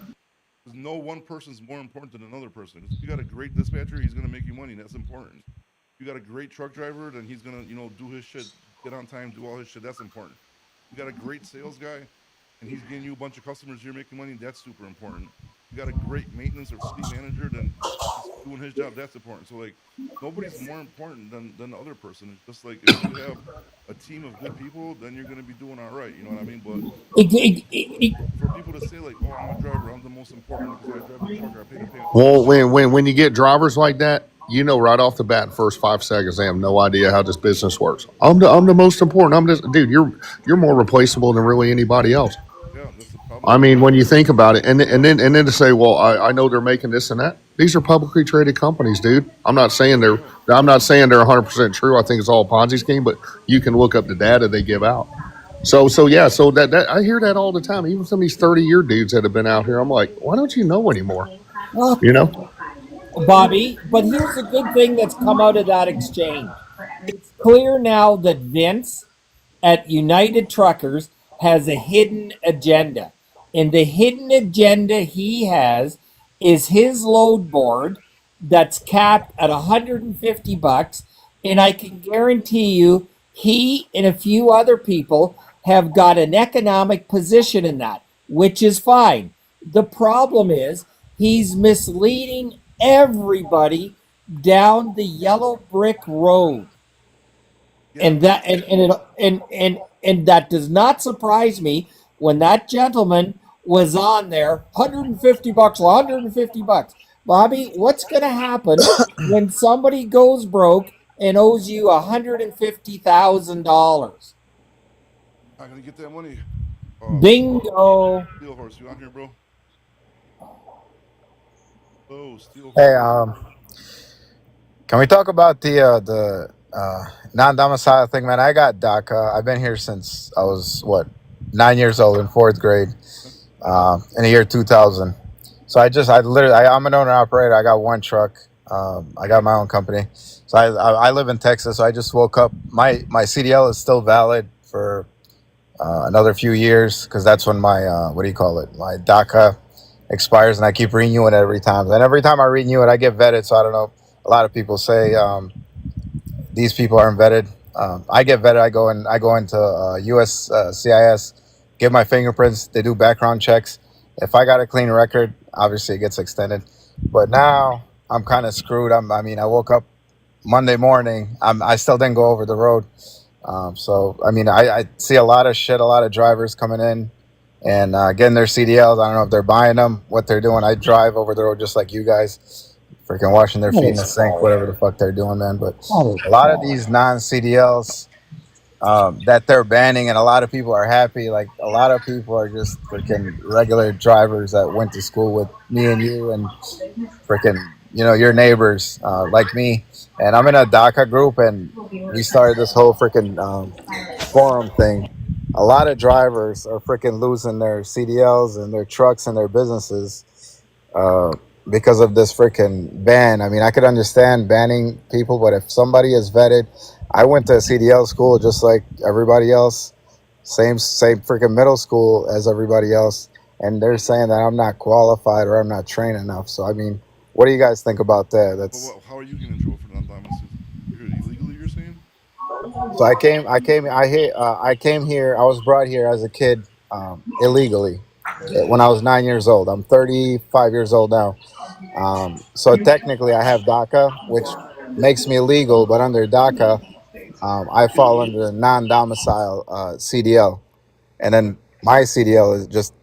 Because no one person's more important than another person. 'Cause if you got a great dispatcher, he's gonna make you money. That's important. If you got a great truck driver, then he's gonna, do his shit, get on time, do all his shit. That's important. You got a great sales guy, and he's getting you a bunch of customers. You're making money. That's super important. You got a great maintenance or fleet manager, then he's doing his job. That's important. So like, nobody's more important than the other person. It's just like if you have a team of good people, then you're gonna be doing all right. You know what I mean? But for people to say like, "Oh, I'm a driver. I'm the most important because I drive a truck or I pay to pay." Well, Bullshit. when you get drivers like that, you know right off the bat, in the first 5 seconds, they have no idea how this business works. I'm the most important. I'm just dude. You're more replaceable than really anybody else. Yeah, that's the I problem. mean, when you think about it, and then to say, well, I know they're making this and that. These are publicly traded companies, dude. Yeah, I'm not saying they're 100% true. I think it's all a Ponzi scheme, but you can look up the data they give out. So yeah, so that I hear that all the time. Even some of these 30-year dudes that have been out here, I'm like, why don't you know anymore? Well, You know? Bobby, but here's a good thing that's come out of that exchange. It's clear now that Vince at United Truckers has a hidden agenda. And the hidden agenda he has is his load board that's capped at $150. And I can guarantee you, he and a few other people have got an economic position in that, which is fine. The problem is he's misleading everybody down the yellow brick road. yeah, And that and that does not surprise me when that gentleman was on there, $150, $150. Bobby, what's going to happen when somebody goes broke and owes you $150,000? I'm gonna get that money. Bingo. Steel horse, you on here, bro? Oh, steel Hey, horse. can we talk about the non-domicile thing, man? I got DACA. I've been here since I was 9 years old in fourth grade, in the year 2000. So I'm an owner operator. I got one truck. I got my own company. So I live in Texas. So I just woke up. My CDL is still valid for another few years because that's when my my DACA expires, and I keep renewing it every time. And every time I renew it, I get vetted. So I don't know. A lot of people say these people aren't vetted. I get vetted. I go into US CIS, give my fingerprints. They do background checks. If I got a clean record, obviously it gets extended. But now I'm kind of screwed. I woke up Monday morning. I still didn't go over the road. So I mean, I see a lot of shit, a lot of drivers coming in and getting their CDLs. I don't know if they're buying them, what they're doing. I drive over the road just like you guys, freaking washing their feet in the sink, whatever the fuck they're doing, man. But a lot of these non CDLs that they're banning, and a lot of people are happy. Like a lot of people are just freaking regular drivers that went to school with me and you, and freaking your neighbors like me. And I'm in a DACA group, and we started this whole freaking forum thing. A lot of drivers are freaking losing their CDLs and their trucks and their businesses uh, because of this freaking ban. I mean, I could understand banning people, but if somebody is vetted, I went to a CDL school just like everybody else, same freaking middle school as everybody else, and they're saying that I'm not qualified or I'm not trained enough. So I mean, what do you guys think about that? But That's how are you getting in trouble for non-domiciled? You're here illegally, you're saying? so I came here. I was brought here as a kid illegally when I was 9 years old. I'm 35 years old now. So technically, I have DACA, which makes me illegal. But under DACA, I fall under the non-domicile CDL, and then my CDL is just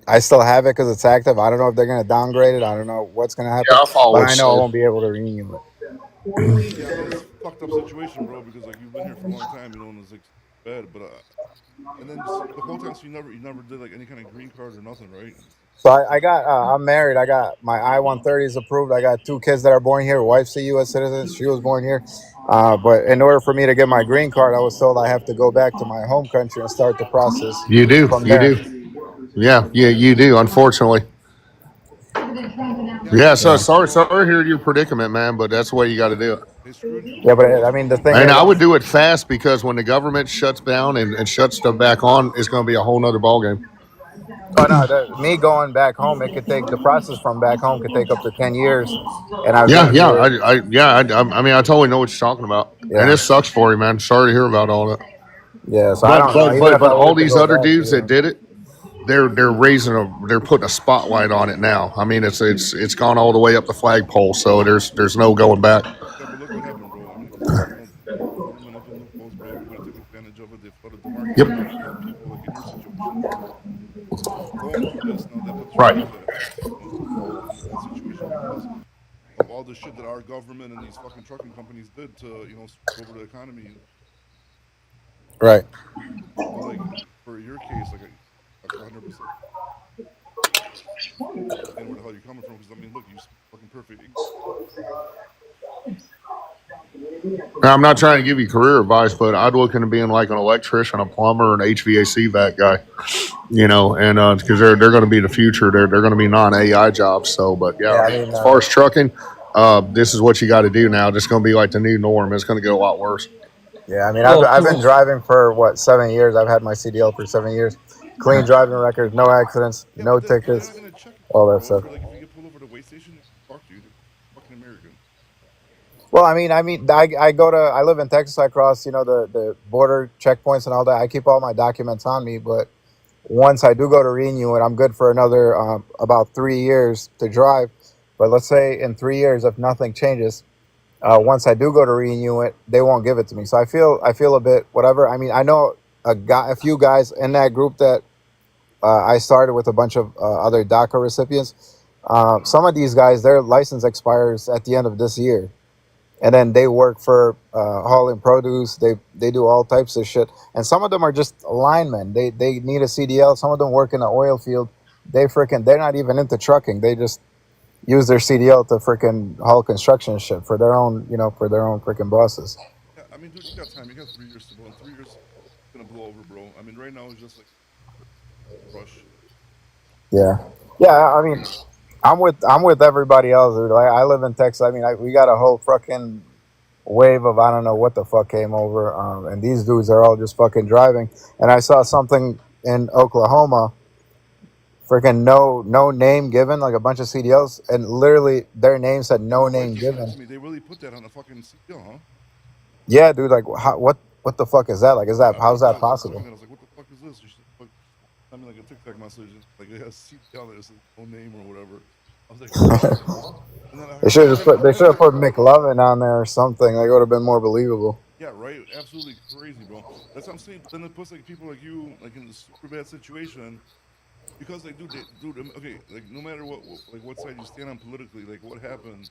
I still have it because it's active. I don't know if they're gonna downgrade it. I don't know what's gonna happen, Yeah, I follow but what I you know I said. won't be able to renew it. Yeah, I mean, it's a fucked up situation, bro, because like you've been here for a long time, and it's like bad, but and then the whole time, so you never did like any kind of green card or nothing, right? So I got I'm married. I got my I-130s approved. I got 2 kids that are born here. Wife's a U.S. citizen. She was born here. But in order for me to get my green card, I was told I have to go back to my home country and start the process You do, from you there. do. Yeah, yeah, you do. Unfortunately. Yeah, I Yeah. mean, So Yeah. sorry to hear your predicament, man. But that's the way you got to do it. they screwed you. Yeah, but They I mean, screwed the you. thing And is, I would do it fast because when the government shuts down and shuts stuff back on, it's going to be a whole nother ballgame. oh no, me going back home, it could take the process from back home could take up to 10 years, and I've Yeah, been yeah, here. I mean, I totally know what you're talking about, and Yeah, it sucks for you, man. Sorry to hear about all that. yeah. So I But don't know. but Even but if I but all was to these go other back, dudes that yeah, did it, they're putting a spotlight on it now. I mean, it's gone all the way up the flagpole, so there's no going back. Yeah, but look what happened, bro. I mean, government opened loopholes, bro. Everybody took advantage of it. They flooded the market Yep. with people like in your situation. Going through this now, that puts you Right. guys at a bad situation because of all the shit that our government and these fucking trucking companies did to screw over the economy. right. So like for your case, like I 100% understand where the hell you're coming from because I mean, look, you speak fucking perfect. Now, I'm not trying to give you career advice, but I'd look into being like an electrician, a plumber, an HVAC vac guy. And because they're going to be the future. They're going to be non AI jobs. So, but yeah, Yeah, I I mean, mean, as far as trucking, this is what you got to do now. This is going to be like the new norm. It's going to get a lot worse. yeah, I mean, I've been driving for what 7 years. I've had my CDL for 7 years. Clean driving record, no accidents, Yeah, no but they're not tickets, gonna check it, all that bro. stuff. For like if you get pulled over at a way station, they talk to you. They're fucking American. Well, I live in Texas. I cross, the border checkpoints and all that. I keep all my documents on me, but once I do go to renew it, I'm good for another about 3 years to drive. But let's say in 3 years, if nothing changes, once I do go to renew it, they won't give it to me. So I feel a bit whatever. I mean, I know a few guys in that group that I started with a bunch of other DACA recipients. Some of these guys, their license expires at the end of this year, and then they work for hauling produce. They do all types of shit, and some of them are just linemen. They need a CDL. Some of them work in the oil field. They're not even into trucking. They just use their CDL to freaking haul construction shit for their own freaking bosses. Yeah, I mean, dude, you got time. You got 3 years to go. In 3 years, it's gonna blow over, bro. I mean, right now it's just like rush. Yeah, yeah. I mean, I'm with everybody else, dude. Like I live in Texas. I mean, we got a whole fucking wave of I don't know what the fuck came over, and these dudes are all just fucking driving. And I saw something in Oklahoma, freaking no name given, like a bunch of CDLs, and literally their name said no Why name you sent it given. to me? They really put that on the fucking CDL, huh? Yeah, dude. Like, what the fuck is that? Like, Yeah, how's that I seen possible? that. I was like, what the fuck is this? You should, I mean, like a TikTok message, like it has CDL, there's no name or whatever. I was like, what? And then They I should heard have him. put they should have put McLovin on there or something. Like it would have been more believable. Yeah, right. Absolutely crazy, bro. That's what I'm saying. But then it puts like people like you like in a super bad situation because like, dude, okay, like no matter like what side you stand on politically, like what happened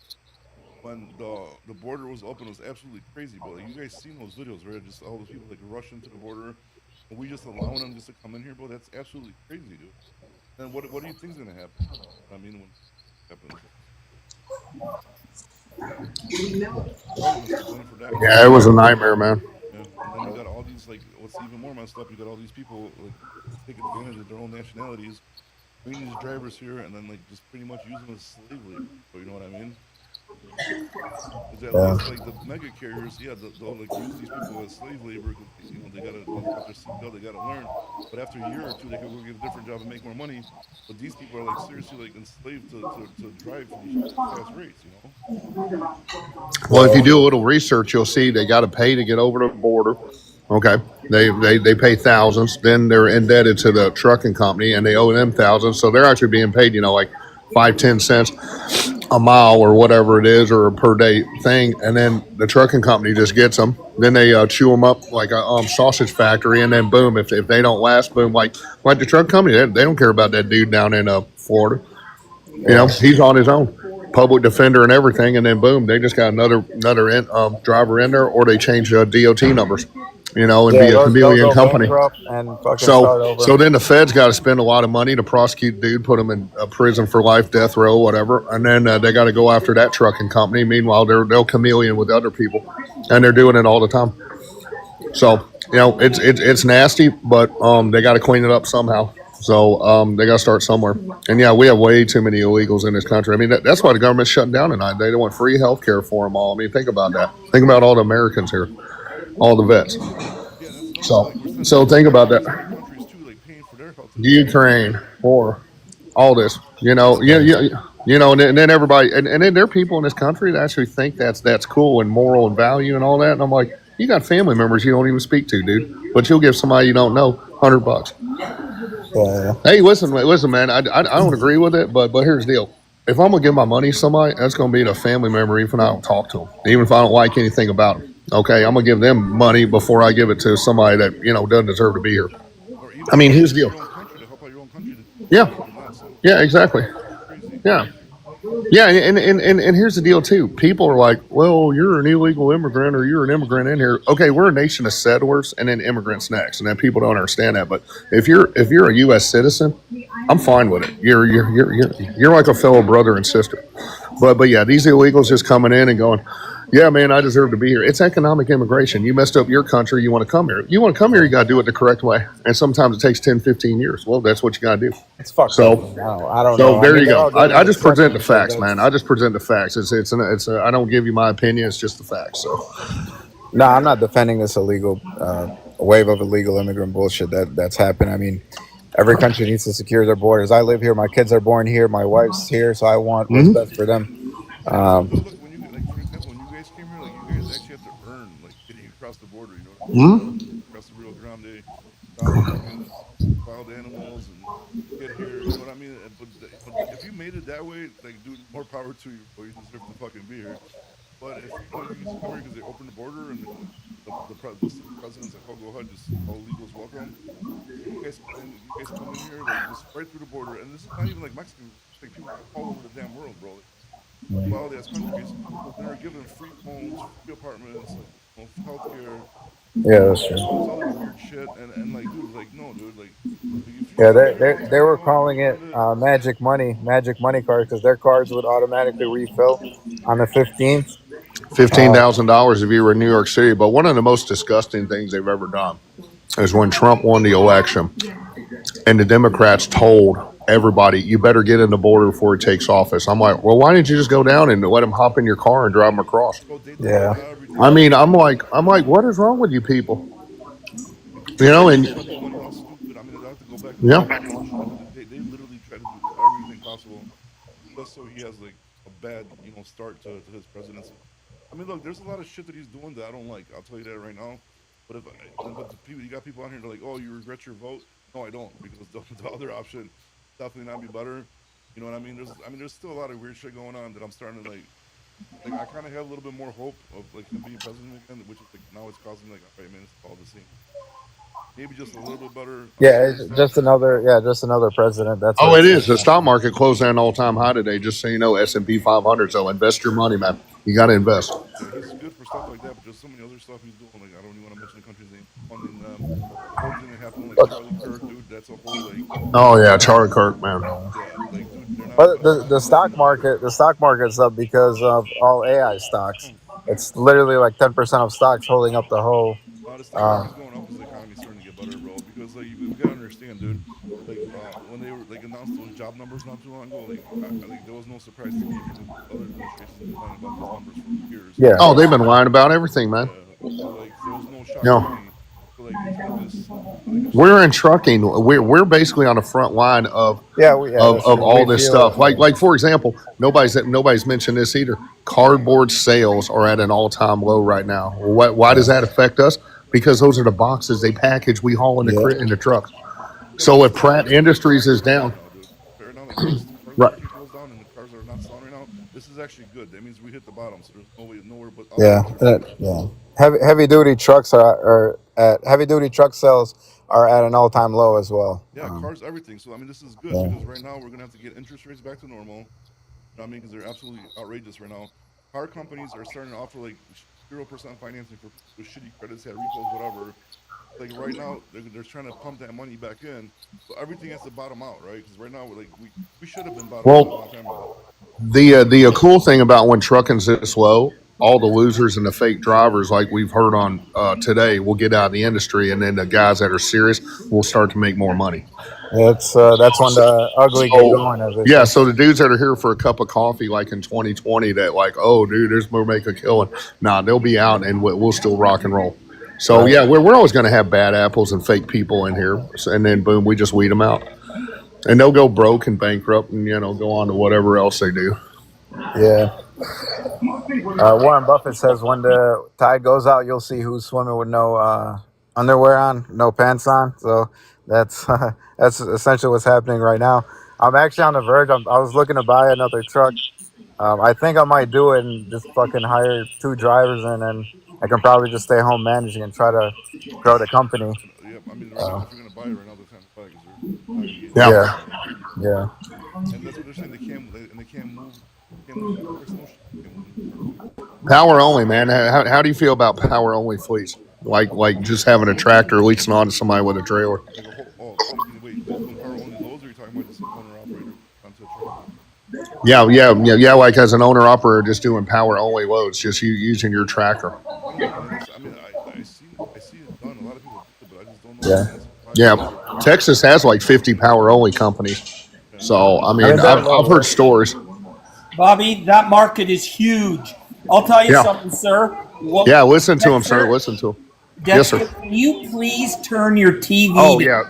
when the border was open was absolutely crazy, bro. Like you guys seen those videos, right? Just all those people like rushing to the border, and we just allowing them just to come in here, bro. That's absolutely crazy, dude. And what do you think's gonna happen? I mean, when it happens, we're all gonna start voting for that guy. Yeah, it was a nightmare, man. Yeah, and then you got all these like what's even more messed up. You got all these people like take advantage of their own nationalities, bring these drivers here, and then like just pretty much use them as slave labor. So you know what I mean? Because at Yeah. least like the mega carriers, yeah, they'll like use these people as slave labor because you know they got their seatbelt, they gotta learn. But after a year or two, they can go get a different job and make more money. But these people are like seriously like enslaved to drive for these fast rates, you know? Well, if you do a little research, you'll see they got to pay to get over the border. Okay, they pay thousands. Then they're indebted to the trucking company, and they owe them thousands. So they're actually being paid, like 5-10 cents a mile or whatever it is, or a per day thing. And then the trucking company just gets them. Then they chew them up like a sausage factory, and then boom, if they don't last, boom, like the truck company, they don't care about that dude down in Florida. Yeah. He's on his own, public defender and everything, and then boom, they just got driver in there, or they change DOT numbers, and Yeah, be a they'll chameleon go company. bankrupt and fucking So start over. so then the feds got to spend a lot of money to prosecute dude, put him in prison for life, death row, whatever, and then they got to go after that trucking company. Meanwhile, they'll chameleon with other people, and they're doing it all the time. So it's nasty, but they got to clean it up somehow. So they got to start somewhere. And yeah, we have way too many illegals in this country. I mean, that's why the government's shutting down tonight. They don't want free health care for them all. I mean, think about that. Think about all the Americans here, all the vets. Yeah, that's another thing. So Like we're sending so money think to about all that. these other countries too, like paying for their health insurance. Ukraine, war, all this. It's crazy. And then everybody, and then there are people in this country that actually think that's cool and moral and value and all that. And I'm like, you got family members you don't even speak to, dude, but you'll give somebody you don't know $100. Yeah. Hey, listen, man. I don't agree with it, but here's the deal. If I'm gonna give my money to somebody, that's gonna be to a family member, even if I don't talk to them, even if I don't like anything about them. Okay, I'm gonna give them money before I give it to somebody that doesn't deserve to be here. Or I even mean, to here's the your deal. own country to help out your own country Yeah, to do nonsense. yeah, exactly. Crazy. Yeah. Yeah, and here's the deal too. People are like, "Well, you're an illegal immigrant, or you're an immigrant in here." Okay, we're a nation of settlers, and then immigrants next, and then people don't understand that. But if you're a U.S. citizen, I'm fine with it. You're like a fellow brother and sister. But yeah, these illegals just coming in and going, "Yeah, man, I deserve to be here." It's economic immigration. You messed up your country. You want to come here. You want to come here. You got to do it the correct way. And sometimes it takes 10, 15 years. Well, that's what you got to do. It's fucked up. So I don't so know. I there mean, you they're go. all getting I into just present the trucking shit. facts, man. I just present the facts. I don't give you my opinion. It's just the facts. So No, I'm not defending this illegal wave of illegal immigrant bullshit that's happened. I mean, every country needs to secure their borders. I live here. My kids are born here. My wife's here, so I want what's best for them. Yeah, but Um, look, when you like for example, when you guys came here, like you guys actually had to earn like getting across the border. You know what I mean? Across the Rio Grande Valley, wild animals, and get here. You know what I mean? But if you made it that way, like, dude, more power to you. But you deserve to fucking be here. But if you just come here because they opened the border and the sitting president's like, oh, go ahead, just all illegals welcome. You guys come in here like just right through the border, and this is not even like Mexican. It's like people from all over the damn world, bro. Like, wild ass countries, but they're given free phones, free apartments, like healthcare, yeah, that's true. all this other weird shit, and like, dude, like, no, dude, like, if you Yeah, come they here they, and they you were know you calling it earned it, magic money cards because their cards would automatically refill on the 15th. Um, $15,000 if you were in New York City. But one of the most disgusting things they've ever done is when Trump won the election, and the Democrats told everybody, "You better get in the border before he takes office." I'm like, well, why didn't you just go down and let him hop in your car and drive him across? bro, they told yeah, everything. I mean, I'm like, what is wrong with you people? Like, You they know, tried to and make Trump money all stupid. I mean, I have to go back and yeah. look at the whole shit. They literally tried to do everything possible just so he has like a bad, start to his presidency. I mean, look, there's a lot of shit that he's doing that I don't like. I'll tell you that right now. But but the people, you got people on here that are like, oh, you regret your vote? No, I don't, because the other option definitely not be better. You know what I mean? There's still a lot of weird shit going on that I'm starting to like I kind of have a little bit more hope of like him being president again, which is like now it's causing like, all right, man, it's all the same. Maybe just a little bit better on Yeah, certain it's stuff. just another president. That's what Oh, it it seems is. The like. stock market closed at an all-time high today. Just so you know, S&P 500. So invest your money, man. You got to invest. Yeah, he's good for stuff like that, but just so many other stuff he's doing. Like I don't even want to mention the country's name. Funding whole thing that happened like Charlie Kirk, dude. That's a whole like Oh yeah, Charlie Kirk, man. yeah, like dude, they're not But investing the in nothing stock but market, the stock market's up because of all AI stocks. It's literally like 10% of stocks holding up the whole. the stock Uh, market's going up because the economy's starting to get better, bro. Because like we gotta understand, dude. Like when they were like announced those job numbers not too long ago, like I like there was no surprise to me because other administrations have been lying about those numbers for years. yeah, Oh, they've been lying about everything, man. Yeah, so like there was no shock to No, me. So like it's cannabis, like it's just we're in trucking. We're basically on the front line of yeah, that's true. all We this feel it. stuff. Like for example, nobody's mentioned this either. Cardboard sales are at an all-time low right now. Why does Yeah, that affect us? Because those are the boxes they package we haul yeah, in the trucks. yeah, but So the if stuff Pratt like that Industries is closed down down, right now, dude. Right now, like if this car right? industry closed down and the cars are not selling right now, this is actually good. That means we hit the bottom. So there's nowhere but up yeah, from here. yeah. Heavy duty trucks are at heavy duty truck sales are at an all time low as well. Yeah, cars, everything. So I mean, this is good Yeah, because right now we're gonna have to get interest rates back to normal. You know what I mean? Because they're absolutely outrageous right now. Car companies are starting to offer like 0% financing for people with shitty credits, had repos, whatever. Like right now, they're trying to pump that money back in. So everything has to bottom out, right? Because right now, we should have been bottomed out a long Well, time ago. the cool thing about when trucking's this low, all the losers and the fake drivers, like we've heard on today, will get out of the industry, and then the guys that are serious will start to make more money. it's that's when the ugly get So going, as they yeah, say. so the dudes that are here for a cup of coffee, like in 2020, that like, oh, dude, there's we're making a killing. Nah, they'll be out, and we'll still rock and roll. So Right. yeah, we're always going to have bad apples and fake people in here, and then boom, we just weed them out, and they'll go broke and bankrupt, and go on to whatever else they do. Yeah. Warren Buffett says when the tide goes out, you'll see who's swimming with no underwear on, no pants on. So that's that's essentially what's happening right now. I'm actually on the verge. I was looking to buy another truck. I think I might do it and just fucking hire two drivers, and then I can probably just stay home managing and try to grow the company. Yeah, I mean, right now, Uh, if you're gonna buy it right now, the time to buy because they're not gonna get any cheaper. Yeah, yeah, yeah, And that's what they're saying. They can't move shit. Personal shit. They can't move any cars. power only, man. How do you feel about power only fleets? Like just having a tractor leasing on to somebody with a trailer. Like a whole. Oh, so you mean wait? Just doing power only loads, or are you talking about just an owner operator onto a tractor? Yeah. Like as an owner operator, just doing power only loads, just using your tractor. I mean, I mean, I see it done. A lot of people do it, but I just don't know yeah. if it's Yeah, viable. Texas has like 50 power only companies. Yeah. So I I mean, mean, they're I've heard low. stories. Bobby, that market is huge. I'll tell you Yeah, something, sir. What, yeah. Listen to him, sir. Dexter, Listen to him. Yes, sir. Dexter, can you please turn your TV Oh down, yeah,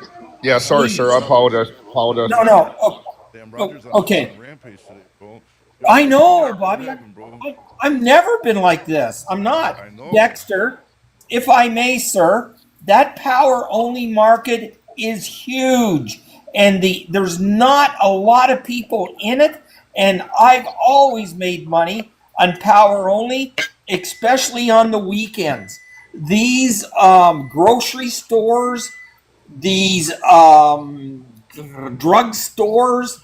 yeah. Sorry, sir. I please? apologize. Apologize. No. Damn, Oh, Rogers on a okay. rampage today, bro. I know, What Bobby. happened, bro? I've never been like this. I'm not. I know. Dexter, if I may, sir, that power only market is huge. And there's not a lot of people in it. And I've always made money on power only, especially on the weekends. These grocery stores, these drug stores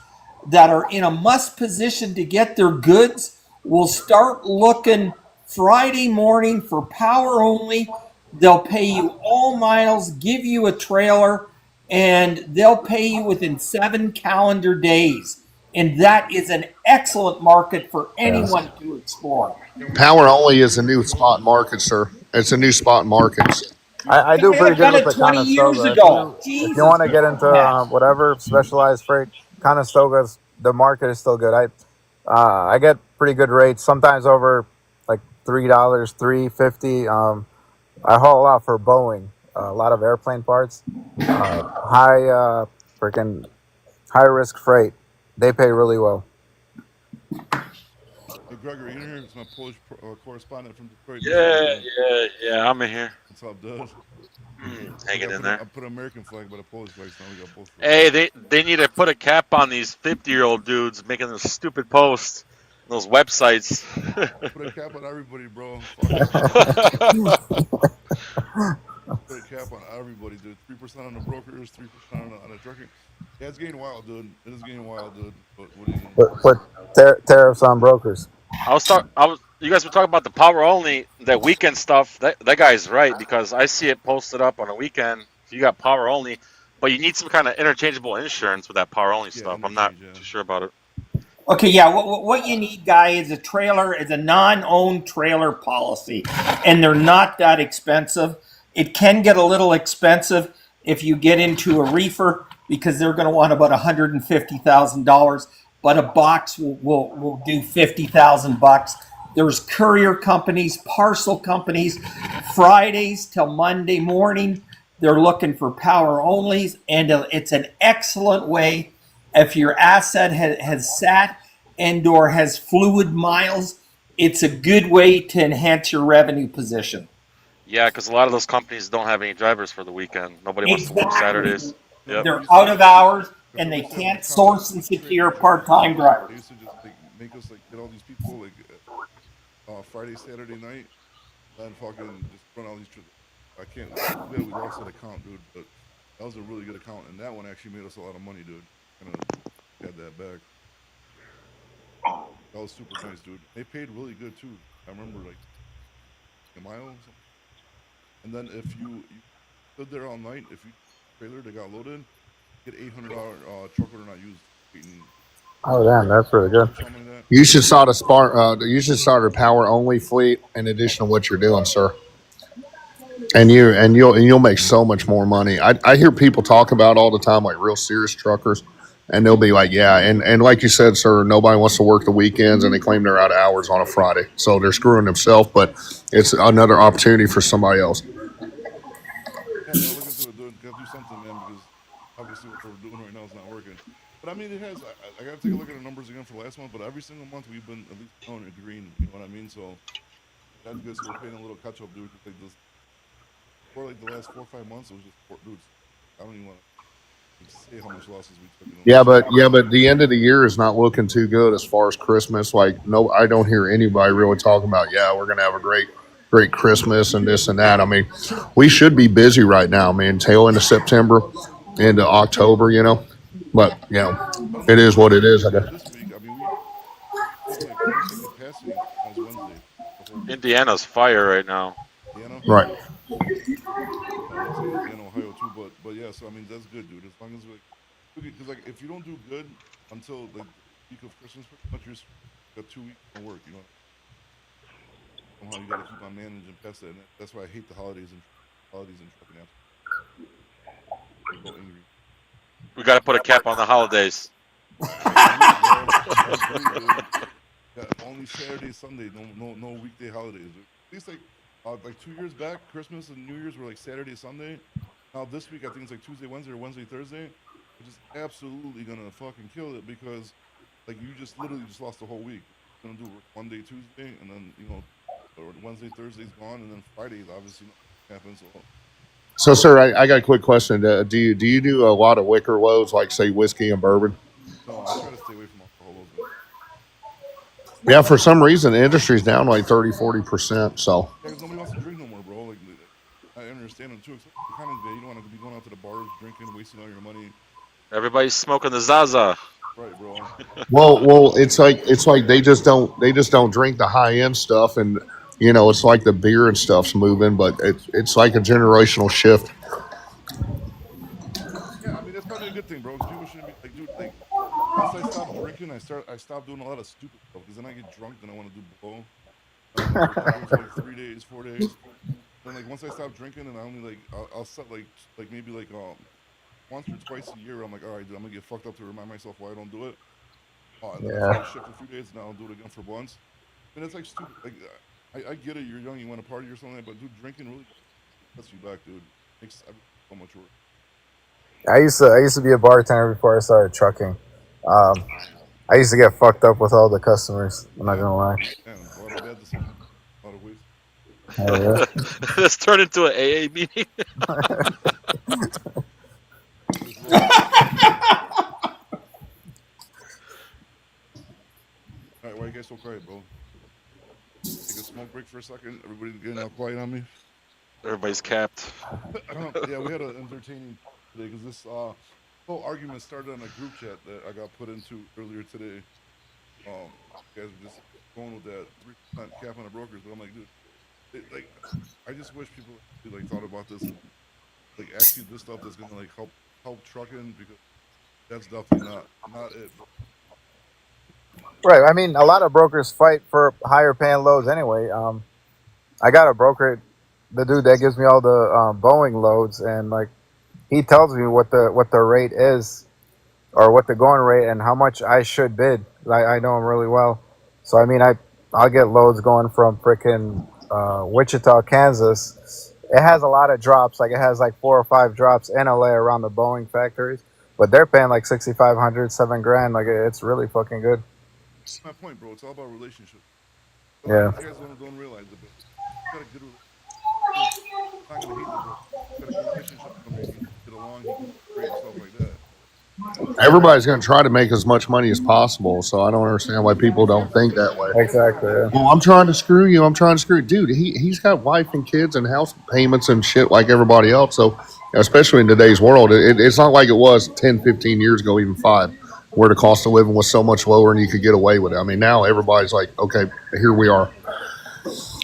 that are in a must position to get their goods will start looking Friday morning for power only. They'll pay you all miles, give you a trailer, and they'll pay you within 7 calendar days. And that is an excellent market for Yeah. anyone to explore. Power only is a new spot market, sir. It's a new spot market. I I do may pretty have good done with it the 20 years Conestoga. ago. If you Jesus, want to get into Matt. whatever specialized freight, Conestoga's the market is still good. I get pretty good rates. Sometimes over like $3, $3.50. I haul a lot for Boeing. A lot of airplane parts. High freaking high risk freight. They pay really well. Hey, Gregory, in here, it's my Polish correspondent from Detroit, Mr. Yeah, Logan. yeah, I'm in here. What's up, dude? Hang it in there. I put an American flag, but a Polish flag. So now we got both. Hey, they need to put a cap on these 50-year-old dudes making those stupid posts, those websites. Put a cap on everybody, bro. Put a cap on everybody, dude. 3% on the brokers, 3% on the trucking. Yeah, it's getting wild, dude. It is getting wild, dude. But what are you gonna do? Put tariffs on brokers. You guys were talking about the power only, that weekend stuff. That guy's right, because I see it posted up on a weekend. You got power only, but you need some kind of interchangeable insurance with that power only stuff. I'm not too sure about it. Okay, yeah. What you need, guy, is a non-owned trailer policy, and they're not that expensive. It can get a little expensive if you get into a reefer, because they're going to want about $150,000. But a box will do $50,000. There's courier companies, parcel companies, Fridays till Monday morning. They're looking for power onlys, and it's an excellent way if your asset has sat and/or has fluid miles. It's a good way to enhance your revenue position. Yeah, because a lot of those companies don't have any drivers for the weekend. Nobody wants to work Saturdays. Yep. They're out of hours, and they can't source and secure part-time They drivers. used to just make us get all these people Friday, Saturday night, and fucking just run all these trips. I can't. We lost that account, dude. But that was a really good account, and that one actually made us a lot of money, dude. Kind of got that back. That was super nice, dude. They paid really good too. I remember a mile or something. And then if you stood there all night, if you trailer that got loaded, get $800 truck order not used. Oh damn, that's really good. You should start a power only fleet in addition to what you're doing, sir. And you'll make so much more money. I hear people talk about all the time, like real serious truckers, and they'll be like, yeah, and like you said, sir, nobody wants to work the weekends, and they claim they're out of hours on a Friday, so they're screwing themselves. But it's another opportunity for somebody else. Yeah, no, look into it, dude. Gotta do something, man, because obviously what we're doing right now is not working. But I mean, it has. I gotta take a look at the numbers again for last month. But every single month we've been at least on a green. You know what I mean? So that's good. So we're paying a little catch up, dude. Like this, for like the last 4 or 5 months, it was just dudes. I don't even want to say how much losses we took. Yeah, but the end of the year is not looking too good as far as Christmas. Like, no, I don't hear anybody really talking about, yeah, we're gonna have a great Christmas and this and that. I mean, we should be busy right now, man. Tail into September, into October, you know. But it is what it is. I guess. This week, I mean, we like 100% capacity on Wednesday. Indiana's fire right now. Indiana? Right. In Ohio too, but yeah. So I mean, that's good, dude. As long as because like if you don't do good until like the week of Christmas, pretty much you're got 2 weeks of work. You know, somehow you got to keep on managing past that. And that's why I hate the holidays and trucking apps. We got to put a cap on the holidays. Yeah, only Saturday, Sunday, no weekday holidays. At least like 2 years back, Christmas and New Year's were like Saturday, Sunday. Now this week I think it's like Tuesday, Wednesday, or Wednesday, Thursday. Which is absolutely gonna fucking kill it because like you just literally just lost the whole week. You're gonna do Monday, Tuesday, and then or Wednesday, Thursday's gone, and then Friday's obviously not happens. So, sir, I got a quick question. Do you do a lot of liquor loads, like say whiskey and bourbon? No, I try to stay away from alcohol loads. Yeah, for some reason the industry's down like 30-40%. So. Yeah, because nobody wants to drink no more, bro. Like I understand them too. Except the economy's bad. You don't want to be going out to the bars, drinking, wasting all your money. Everybody's smoking the Zaza. Right, bro. Well, it's like they just don't drink the high end stuff, and it's like the beer and stuff's moving, but it's like a generational shift. Yeah, I mean that's probably a good thing, bro. Because people shouldn't be like, dude, like once I stopped drinking, I stopped doing a lot of stupid stuff. Because then I get drunk, then I want to do blow. For like 3 days, 4 days. Then like once I stop drinking, and I only like I'll set like maybe like once or twice a year. I'm like, all right, dude, I'm gonna get fucked up to remind myself why I don't do it. And then I shift for a few days, and I'll do it again for once. And it's like stupid. Like I get it, you're young, you want to party or something, but dude, drinking really sets you back, dude. Makes so much work. I used to be a bartender before I started trucking. I used to get fucked up with all the customers. I'm not gonna lie. Yeah, a lot of bad decisions, a lot of waste. Oh, yeah. Let's turn into an AA meeting. All right, why you guys so quiet, bro? Take a smoke break for a second. Everybody getting all quiet on me. Everybody's capped. Yeah, we had an entertaining today because this whole argument started on a group chat that I got put into earlier today. You guys were just going with that 3% cap on the brokers, but I'm like, dude, like, I just wish people like thought about this and like actually this stuff that's gonna like help trucking, because that's definitely not it. Right. I mean, a lot of brokers fight for higher paying loads anyway. I got a broker, the dude that gives me all the Boeing loads, and like he tells me what the rate is, or what the going rate, and how much I should bid. I know him really well, so I mean I'll get loads going from freaking Wichita, Kansas. It has a lot of drops. Like it has like 4 or 5 drops in LA around the Boeing factories, but they're paying like 6,500, $7 grand. Like it's really fucking good. That's my point, bro. It's all about relationships. Yeah. You guys don't realize it, but you got a good relationship. Not gonna hate the bro. You got a good relationship. I mean, you get along, you can great and stuff like that. Everybody's going to try to make as much money as possible. So I don't understand why people don't think that way. Exactly. Yeah. Well, I'm trying to screw you. I'm trying to screw you. Dude, he's got wife and kids and house payments and shit like everybody else. So, especially in today's world, it's not like it was 10, 15 years ago, even 5, where the cost of living was so much lower and you could get away with it. I mean, now everybody's like, okay, here we are.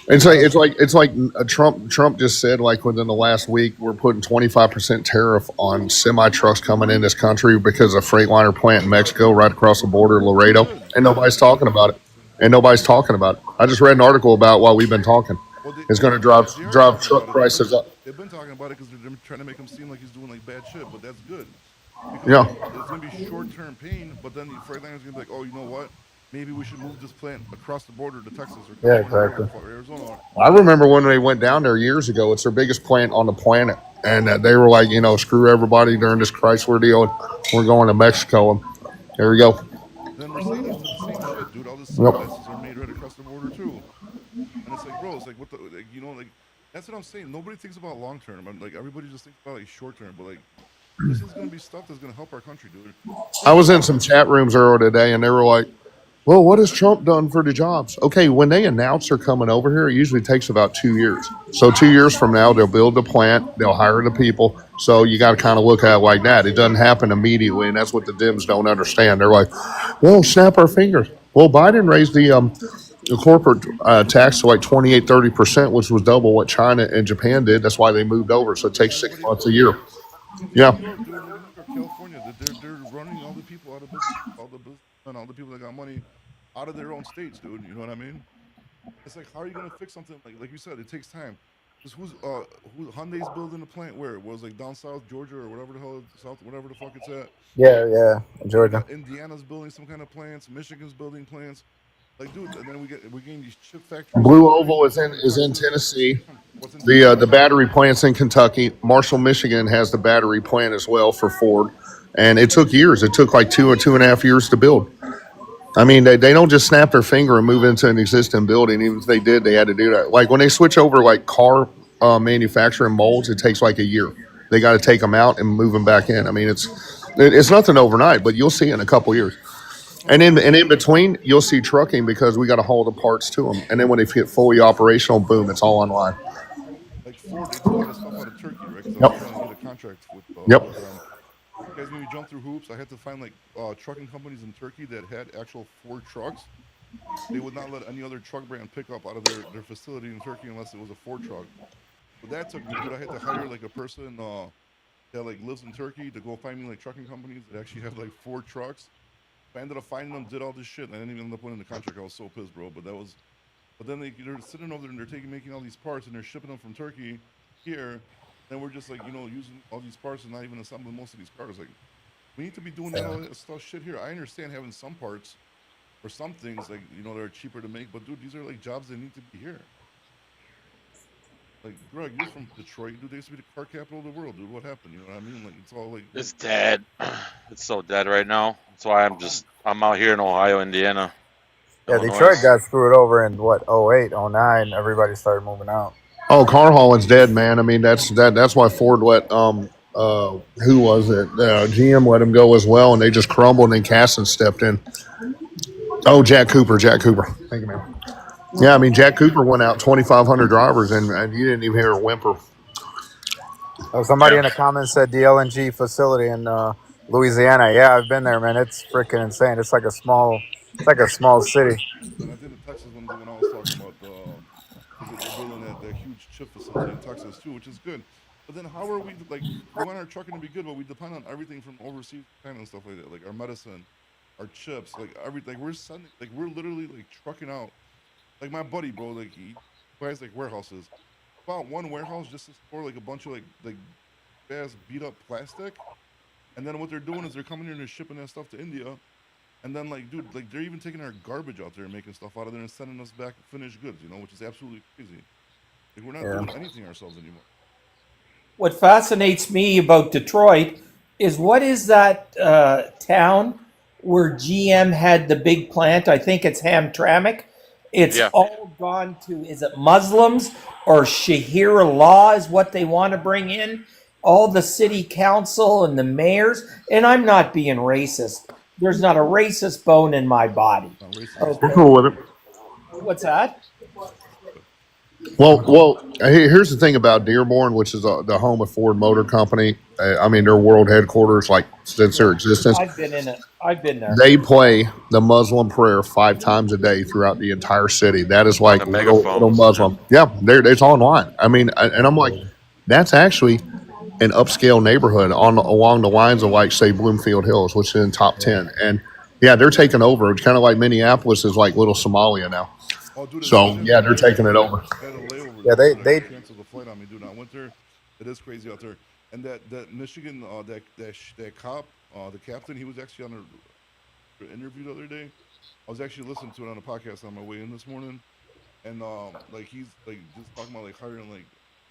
It's like Trump just said, like within the last week, we're putting 25% tariff on semi trucks coming in this country because of Freightliner plant in Mexico right across the border, Laredo, and nobody's talking about it. I just read an article about while we've been talking. Well, It's going to drive truck prices up. They've been talking about it because they're trying to make him seem like he's doing like bad shit, but that's good. Because Yeah. it's gonna be short-term pain, but then the Freightliner's gonna be like, oh, you know what? Maybe we should move this plant across the border to Texas or Yeah, California exactly. or Arizona. I remember when they went down there years ago. It's their biggest plant on the planet, and they were like, screw everybody during this Chrysler deal. We're going to Mexico, and there we go. Then Mercedes did the same shit, dude. All the Yep. sunglasses are made right across the border too. And it's like, bro, it's like what the like that's what I'm saying. Nobody thinks about long term. Like everybody just thinks about like short term, but like this is gonna be stuff that's gonna help our country, dude. I was in some chat rooms earlier today, and they were like, well, what has Trump done for the jobs? Okay, when they announce they're coming over here, it usually takes about 2 years. So 2 years from now, they'll build the plant, they'll hire the people. So you got to kind of look at it like that. It doesn't happen immediately, and that's what the Dems don't understand. They're like, well, snap our fingers. Well, Biden raised the corporate tax to like 28, 30%, which was double what China and Japan did. That's why they moved over. So it takes 6 months a year. Yeah. New York, dude, New York, California, they're running all the people out of business, all the business and all the people that got money out of their own states, dude. You know what I mean? It's like, how are you gonna fix something like you said? It takes time. Just who Hyundai's building a plant where it was like down south Georgia or whatever the hell whatever the fuck it's at. Yeah, Georgia. Indiana's building some kind of plants. Michigan's building plants. Like, dude, and then we're getting these chip factories. Blue Oval is in Tennessee. The battery plant's in Kentucky. Marshall, Michigan has the battery plant as well for Ford, and it took years. It took like 2 or 2.5 years to build. I mean, they don't just snap their finger and move into an existing building. Even if they did, they had to do that. Like when they switch over like car manufacturing molds, it takes like a year. They got to take them out and move them back in. I mean, it's nothing overnight, but you'll see in a couple years. And in between, you'll see trucking because we got to haul the parts to them. And then when they get fully operational, boom, it's all online. Like Ford, they took all this stuff out of Turkey, right? Because Yep. I was trying to get a contract with. Yep. With them. You guys made me jump through hoops. I had to find like trucking companies in Turkey that had actual Ford trucks. They would not let any other truck brand pick up out of their facility in Turkey unless it was a Ford truck. But that took me, dude. I had to hire like a person that like lives in Turkey to go find me like trucking companies that actually have like Ford trucks. I ended up finding them, did all this shit, and I didn't even end up winning the contract. I was so pissed, bro. But then they're sitting over there and they're making all these parts and they're shipping them from Turkey here. Then we're just like, using all these parts and not even assembling most of these cars. Like, we need to be doing all that stuff shit here. I understand having some parts or some things like, that are cheaper to make, but dude, these are like jobs that need to be here. Like, Greg, you're from Detroit, dude. They used to be the car capital of the world, dude. What happened? You know what I mean? Like, it's all like. It's dead. It's so dead right now. That's why I'm out here in Ohio, Indiana. Yeah, Illinois. Detroit got screwed over in what, 08, 09. Everybody started moving out. Oh, car hauling's dead, man. I mean, that's why Ford let who was it? GM let him go as well, and they just crumbled. And then Casson stepped in. Oh, Jack Cooper. Thank you, man. Yeah, I mean, Jack Cooper went out 2,500 drivers, and you didn't even hear a whimper. Oh, somebody Yeah. in the comments said the LNG facility in Louisiana. Yeah, I've been there, man. It's freaking insane. It's like a small city. And I did the Texas one when I was talking about they're building that huge chip facility in Texas too, which is good. But then how are we like we want our trucking to be good, but we depend on everything from overseas, China and stuff like that, like our medicine, our chips, like everything. Like we're sending, like we're literally like trucking out. Like my buddy, bro, like he buys like warehouses. About one warehouse just to store like a bunch of like ass beat up plastic. And then what they're doing is they're coming here and they're shipping that stuff to India. And then like, dude, like they're even taking our garbage out there and making stuff out of there and sending us back finished goods, you know, which is absolutely crazy. Like we're not Yeah. doing anything ourselves anymore. What fascinates me about Detroit is what is that town where GM had the big plant? I think it's Hamtramck. It's Yeah. all gone to, is it Muslims or Shahir law is what they want to bring in? All the city council and the mayors, and I'm not being racist. There's not a racist bone in my body. Not racist. I'm Okay. cool with it. What's that? Well, here's the thing about Dearborn, which is the home of Ford Motor Company. I mean, their world headquarters, like since their existence, I've been in it. I've been there. they play the Muslim prayer 5 times a day throughout the entire city. That is like The little megaphones, Muslim. Yeah, it's online. I mean, and I'm like, that's actually an upscale neighborhood along the lines of like say Bloomfield Hills, which is in top 10. And yeah, they're taking over. It's kind of like Minneapolis is like little Somalia now. Oh, dude, it's So shit. yeah, they're taking it over. I had a layover. Yeah, They they canceled the flight on me, dude. I went there. It is crazy out there. And that Michigan, that cop, the captain, he was actually on an interview the other day. I was actually listening to it on a podcast on my way in this morning, and like he's like just talking about like hiring like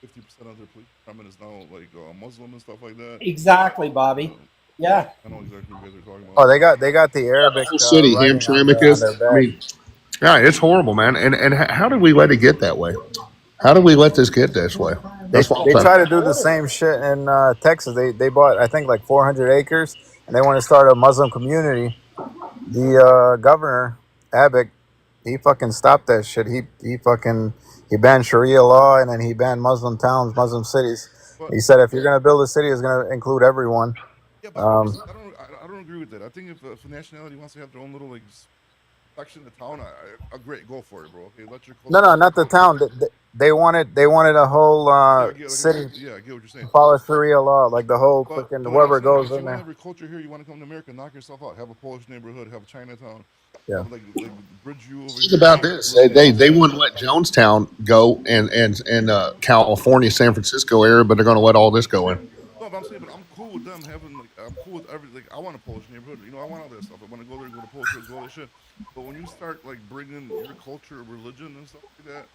50% of their police department is now like Muslim and stuff like that. Exactly, Bobby. Yeah. I know exactly what you guys are talking Oh, about. they got the Arabic Whole city, writing Hamtramck on is. their I back. mean, yeah, it's horrible, man. And how did we let it get that way? How did we let this get this way? They That's what I'm they saying. try to do the same shit in Texas. They bought, I think, like 400 acres, and they want to start a Muslim community. The governor Abbott, he fucking stopped that shit. He banned Sharia law, and then he banned Muslim towns, Muslim cities. But He said if you're gonna build a city, it's gonna include everyone. yeah, but Um, I don't agree with that. I think if a nationality wants to have their own little like section of town, I great, go for it, bro. Okay, let your no, culture no, not the town. They wanted a whole I get, like, city yeah, I get what you're to saying. follow Sharia law, like the whole But freaking what I'm whoever saying goes is, you in want to there. have your culture here. You want to come to America, knock yourself out. Have a Polish neighborhood. Have a Chinatown. Yeah. Have like bridge you over Think here. about this. They wouldn't let Jonestown go and California, San Francisco area, but they're going to let all this go in. No, but I'm saying, but I'm cool with them having like I'm cool with every like I want a Polish neighborhood. You know, I want all that stuff. I want to go there, go to Polish, go all that shit. But when you start like bringing your culture, religion, and stuff like that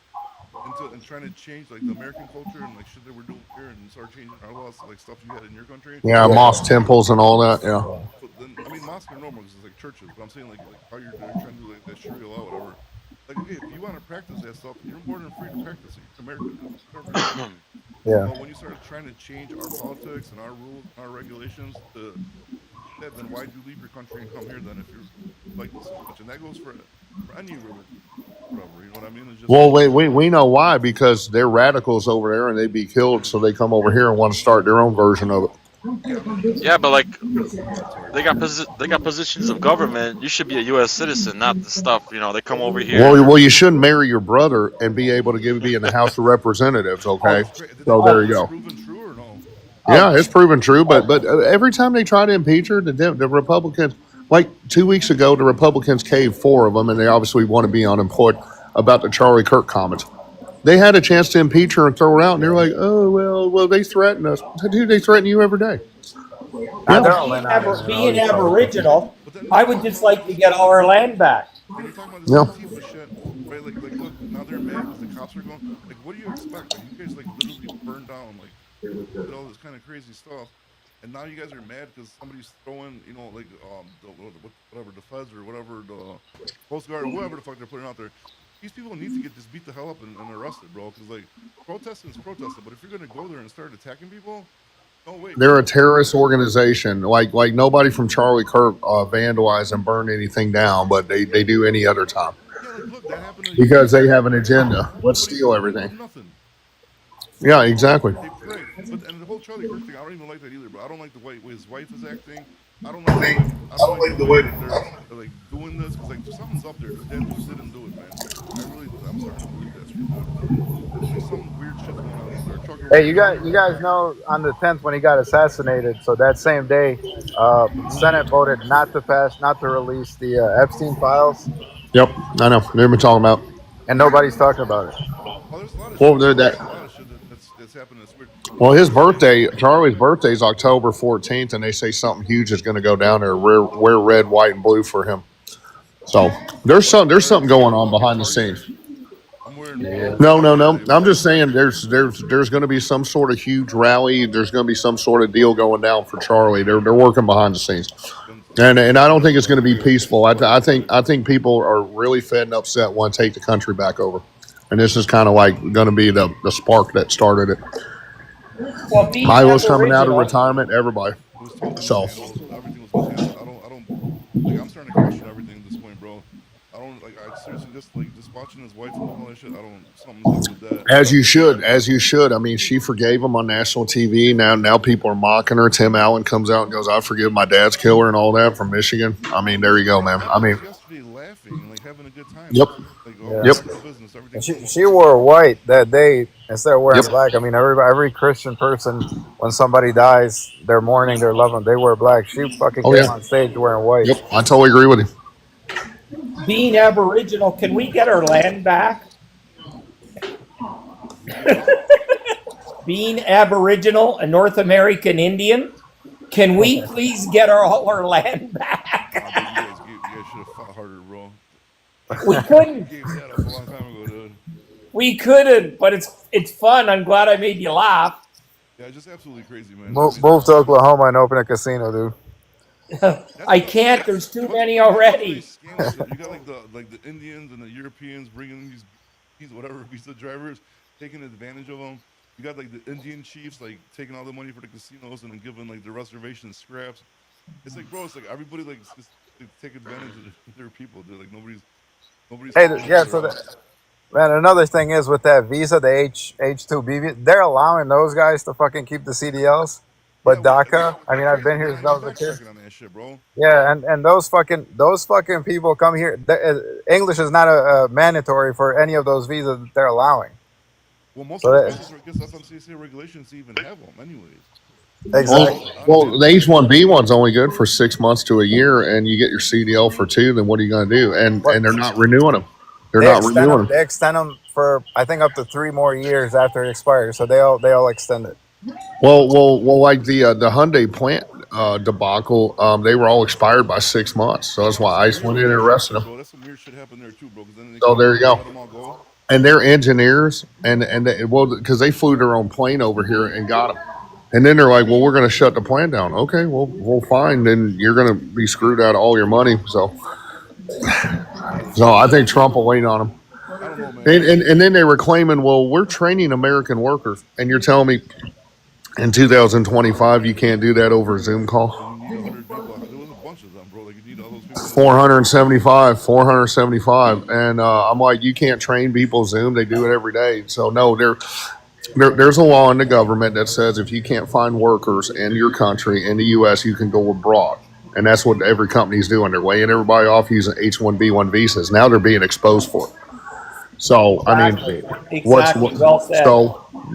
and trying to change like the American culture and like shit that we're doing here and start changing our laws to like stuff you had in your country. Yeah, Yeah. mosque temples and all that. Yeah. But then I mean, mosques are normal because it's like churches. But I'm saying like how you're trying to do like that Sharia law, whatever. Like okay, if you want to practice that stuff, you're more than free to practice it. You're American, do whatever you want. Yeah. But when you start trying to change our politics and our rules, and our regulations to that, then why'd you leave your country and come here then if you're like this so much? And that goes for any religion, whatever. You know what I mean? It's just Well, we know why, because they're radicals over there and they'd be killed, so they come over here and want to start their own version of it. Yeah, but like sorry. they got positions of government. You should be a U.S. citizen, not the stuff. You know, they come over here. Well, you shouldn't marry your brother and be able to be in the House of Representatives. Okay, Did so that there you go. proven true or no? Yeah, it's proven true, but every time they try to impeach her, the Republicans, like 2 weeks ago, the Republicans caved 4 of them, and they obviously want to be unemployed about the Charlie Kirk comments. They had a chance to impeach her and throw her out, and they're like, "Oh well, they threaten us." Dude, they threaten you every day. They're Yeah, all in on it. Being Aboriginal, But then I would just like to get all our land back. when you're talking about this yeah. Antifa shit, right? Like look, now they're mad because the cops are going. Like, what do you expect? Like, you guys like literally burned down, like, did all this kind of crazy stuff. and now you guys are mad because somebody's throwing, you know, like whatever the feds or whatever the Coast Guard or whoever the fuck they're putting out there. These people need to get just beat the hell up and arrested, bro. Because like protesting is protesting, but if you're gonna go there and start attacking people, no way. They're a terrorist organization. Like nobody from Charlie Kirk vandalized and burned anything down, but they do any other time Yeah, like look, that happened to because they have an agenda. Let's steal everything. nothing. Yeah, exactly. They pray. But and the whole Charlie Kirk thing, I don't even like that either, bro. I don't like the way his wife is acting. I don't like the way that they're like doing this because like something's up there. That dude didn't do it, man. I'm starting to believe that shit, dude. There's just some weird shit going on out there. Trucker Hey, you guys know on the 10th when he got assassinated. So that same day, Senate voted not to release the Epstein files, Yep, I know. They've been talking about. and nobody's talking about it. Oh, there's a lot of Well, shit. they're There's that. a lot of shit that's happening. That's weird. Well, his birthday, Charlie's birthday is October 14th, and they say something huge is going to go down there. Wear red, white, and blue for him. So there's something going on behind the scenes. I'm wearing. No. I'm just saying there's going to be some sort of huge rally. There's going to be some sort of deal going down for Charlie. They're working behind the scenes, and I don't think it's going to be peaceful. I think people are really fed and upset, want to take the country back over, and this is kind of like going to be the spark that started it. Well, being Iowa's coming out of Aboriginal, retirement. Everybody. It was told to So me, man. Everything was gonna happen. I don't like. I'm starting to question everything at this point, bro. I don't like. I seriously just watching his wife and all that shit. I don't. Something's up with that. as you should. I mean, she forgave him on national TV. Now people are mocking her. Tim Allen comes out and goes, "I forgive my dad's killer" and all that from Michigan. I mean, there you go, man. I mean, Yesterday, laughing, like having a good time. Yep. Like, Yeah. Yep. business, And everything. she wore white that day instead of wearing Yep. black. I mean, every Christian person, when somebody dies, they're mourning their loved one, they wear black. She fucking Oh came yeah. on stage wearing white. Yep. I totally agree with you. being Aboriginal, can we get our land back? Being Aboriginal, a North American Indian, can we please get all our land back? You guys should have fought harder, bro. We couldn't. Gave that up a long time ago, dude. We couldn't, but it's fun. I'm glad I made you laugh. Yeah, just absolutely crazy, man. Move to Oklahoma and open a casino, dude. I can't. There's too many already. You got like the Indians and the Europeans bringing these whatever visa drivers, taking advantage of them. You got like the Indian chiefs like taking all the money for the casinos and then giving like the reservation scraps. It's like, bro, it's like everybody like just take advantage of their people. They're like nobody's. Hey, yeah. So, man, another thing is with that visa, the H-2B, they're allowing those guys to fucking keep the CDLs. But DACA, I mean, I've been here since I was a kid. on that shit, bro. Yeah, and those fucking people come here. English is not a mandatory for any of those visas that they're allowing. Well, most So of that- the guess FMCSA regulations even have them, anyways. Exactly. Well, the H-1B one's only good for 6 months to a year, and you get your CDL for 2. Then what are you going to do? And they're not renewing them. They're not renewing them. They extend them for I think up to 3 more years after it expires. So they all extend it. Well, like the Hyundai plant debacle, they were all expired by 6 months. So that's why ICE went in and arrested them. Bro, that's some weird shit happened there too, bro. 'Cause then they So there you go. let them all go. And they're engineers, and because they flew their own plane over here and got them. And then they're like, well, we're going to shut the plant down. Okay, well, fine. Then you're going to be screwed out of all your money. So I think Trump will lean on them. I don't know, man. And then they were claiming, well, we're training American workers. And you're telling me in 2025 you can't do that over a Zoom call? You need 100 people. There was a bunch of them, bro. Like you need all those people. 475. And I'm like, you can't train people Zoom. They do it every day. So no, there's a law in the government that says if you can't find workers in your country, in the U.S., you can go abroad. And that's what every company's doing. They're laying everybody off using H-1B1 visas. Now they're being exposed for it. So, I mean, Exactly. Well said.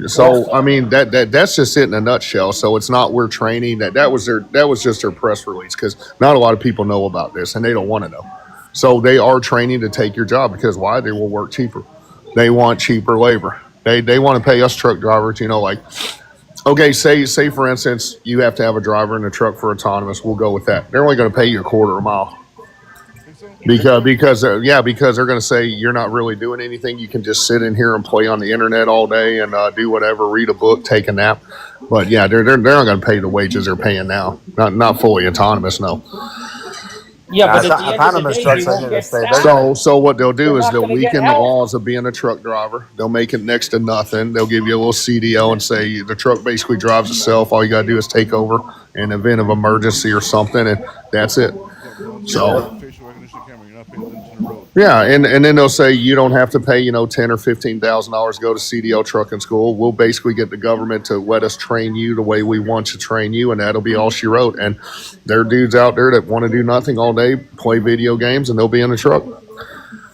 so I mean, that's just it in a nutshell. So it's not we're training. That was just their press release because not a lot of people know about this and they don't want to know. So they are training to take your job because why? They will work cheaper. They want cheaper labor. They want to pay us truck drivers, like, okay, say for instance, you have to have a driver in the truck for autonomous. We'll go with that. They're only going to pay you a quarter a mile because they're going to say you're not really doing anything. You can just sit in here and play on the internet all day and do whatever, read a book, take a nap. But yeah, they're not going to pay the wages they're paying now. Not fully autonomous, no. Yeah, Nah, but at the end of the autonomous day, trucks they are won't here to get stay. They're salary. gonna. So what they'll do They're is not they'll going to get weaken the help. laws of being a truck driver. They'll make it next to nothing. They'll give you a little CDO and say the truck basically drives itself. All you got to do is take over in event of emergency or something, and that's it. Yeah, bro. And So the facial recognition camera, you're not paying attention to the road. yeah, and then they'll say you don't have to pay $10,000 or $15,000 to go to CDL trucking school. We'll basically get the government to let us train you the way we want to train you, and that'll be all she wrote. And there are dudes out there that want to do nothing all day, play video games, and they'll be in a truck.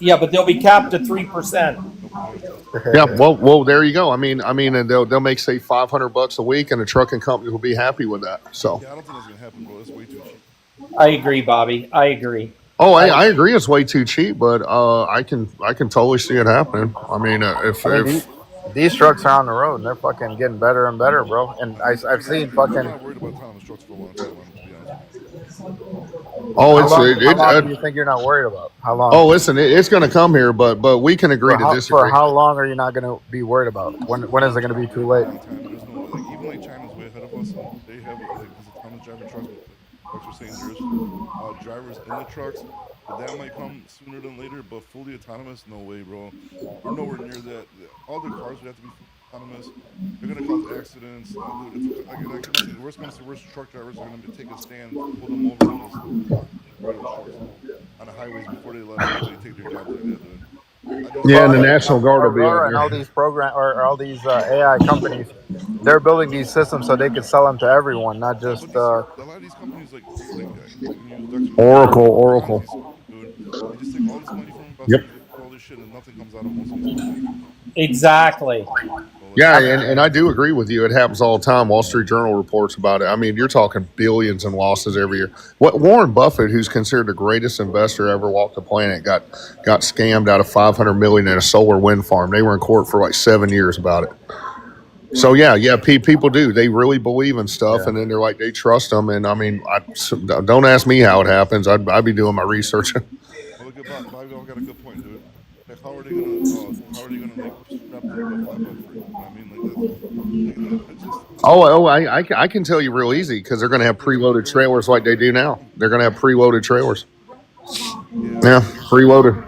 Yeah, but they'll be capped at 3%. Nope, there's that. Yeah, well, there you go. I mean, and they'll make say $500 a week, and the trucking company will be happy with that. So, Yeah, I don't think that's gonna happen, bro. That's way too cheap. I agree, Bobby. I agree. oh, I agree, it's way too cheap, but I can totally see it happening. I mean, if I mean, these trucks are on the road and they're fucking getting better and better, bro. And I've Dude, seen I'm fucking. not worried about autonomous trucks for a long time. I'm to be honest with you. oh, How it's long? it, How it long do you think you're not worried about? How long? oh, listen, it's going to come here, but we can agree to For disagree. how long are you not going to be worried about? When is it going to be too late? Long time. There's no like even like China's way ahead of us, and they have like these autonomous driving trucks. But trucks are saying there's drivers in the trucks, but that might come sooner than later. But fully autonomous, no way, bro. We're nowhere near that. All the cars would have to be fully autonomous. They're gonna cause accidents. Dude, like I'm saying, the worst comes to worst, truck drivers are gonna take a stand, pull them over, and destroy those trucks on the highways before they let anybody take their jobs like that, dude. Yeah, and the National Guard will be Aurora out and all here. these all these AI companies, they're building these systems so they could sell them to everyone, not Yeah, just. but these a lot of these companies like you can use Dexter Oracle. Ponzi scheme, dude. They just take all this money from Yep. investors, they do all this shit, and nothing comes out of most of these companies. Exactly. So like, Yeah, and I do agree with you. It happens all the time. Wall Street Journal reports about it. I mean, you're talking billions in losses every year. What Warren Buffett, who's considered the greatest investor ever walked the planet, got scammed out of $500 million in a solar wind farm. They were in court for like 7 years about it. So yeah, people do. They really believe in stuff, and then they're like they trust them. And I mean, don't ask me how it happens. I'd be doing my research. well, look at Bobby got a good point, dude. Like, how are they gonna like strap them to a flatbed for you? You know what I mean? Like it's just I can tell you real easy because they're going to have preloaded trailers like they do now. They're going to have preloaded trailers. yeah. Yeah, preloaded.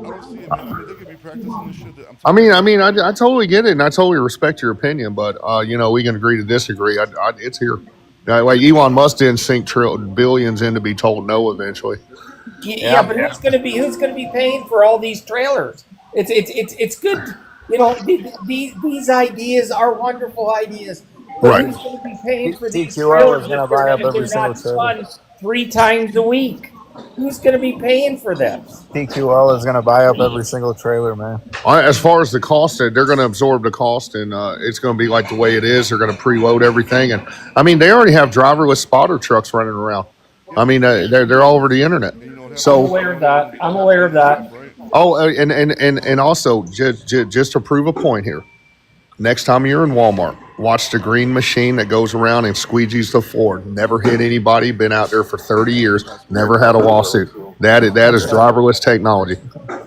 I don't see it, man. I mean, they could be practicing this shit. That I'm I telling mean, you. I totally get it, and I totally respect your opinion, but we can agree to disagree. It's here. Like Elon Musk didn't sink billions in to be told no eventually. Yeah, but who's going to be paying for all these trailers? It's good. You know, these ideas are wonderful ideas. But Right. who's going to be paying for these TQL trailers is gonna if they're, buy up if every they're single not trailer. spun 3 times a week? Who's going to be paying for this? TQL is gonna buy up every single trailer, man. As far as the cost, they're going to absorb the cost, and it's going to be like the way it is. They're going to preload everything, and I mean, they already have driverless spotter trucks running around. I mean, they're all over the internet. And you know what happens? So I'm aware of that. I'm aware of that. Right? oh, and also just to prove a point here. Next time you're in Walmart, watch the green machine that goes around and squeegees the floor. Never hit anybody. Been out there for 30 years. Never had a lawsuit. That is driverless technology.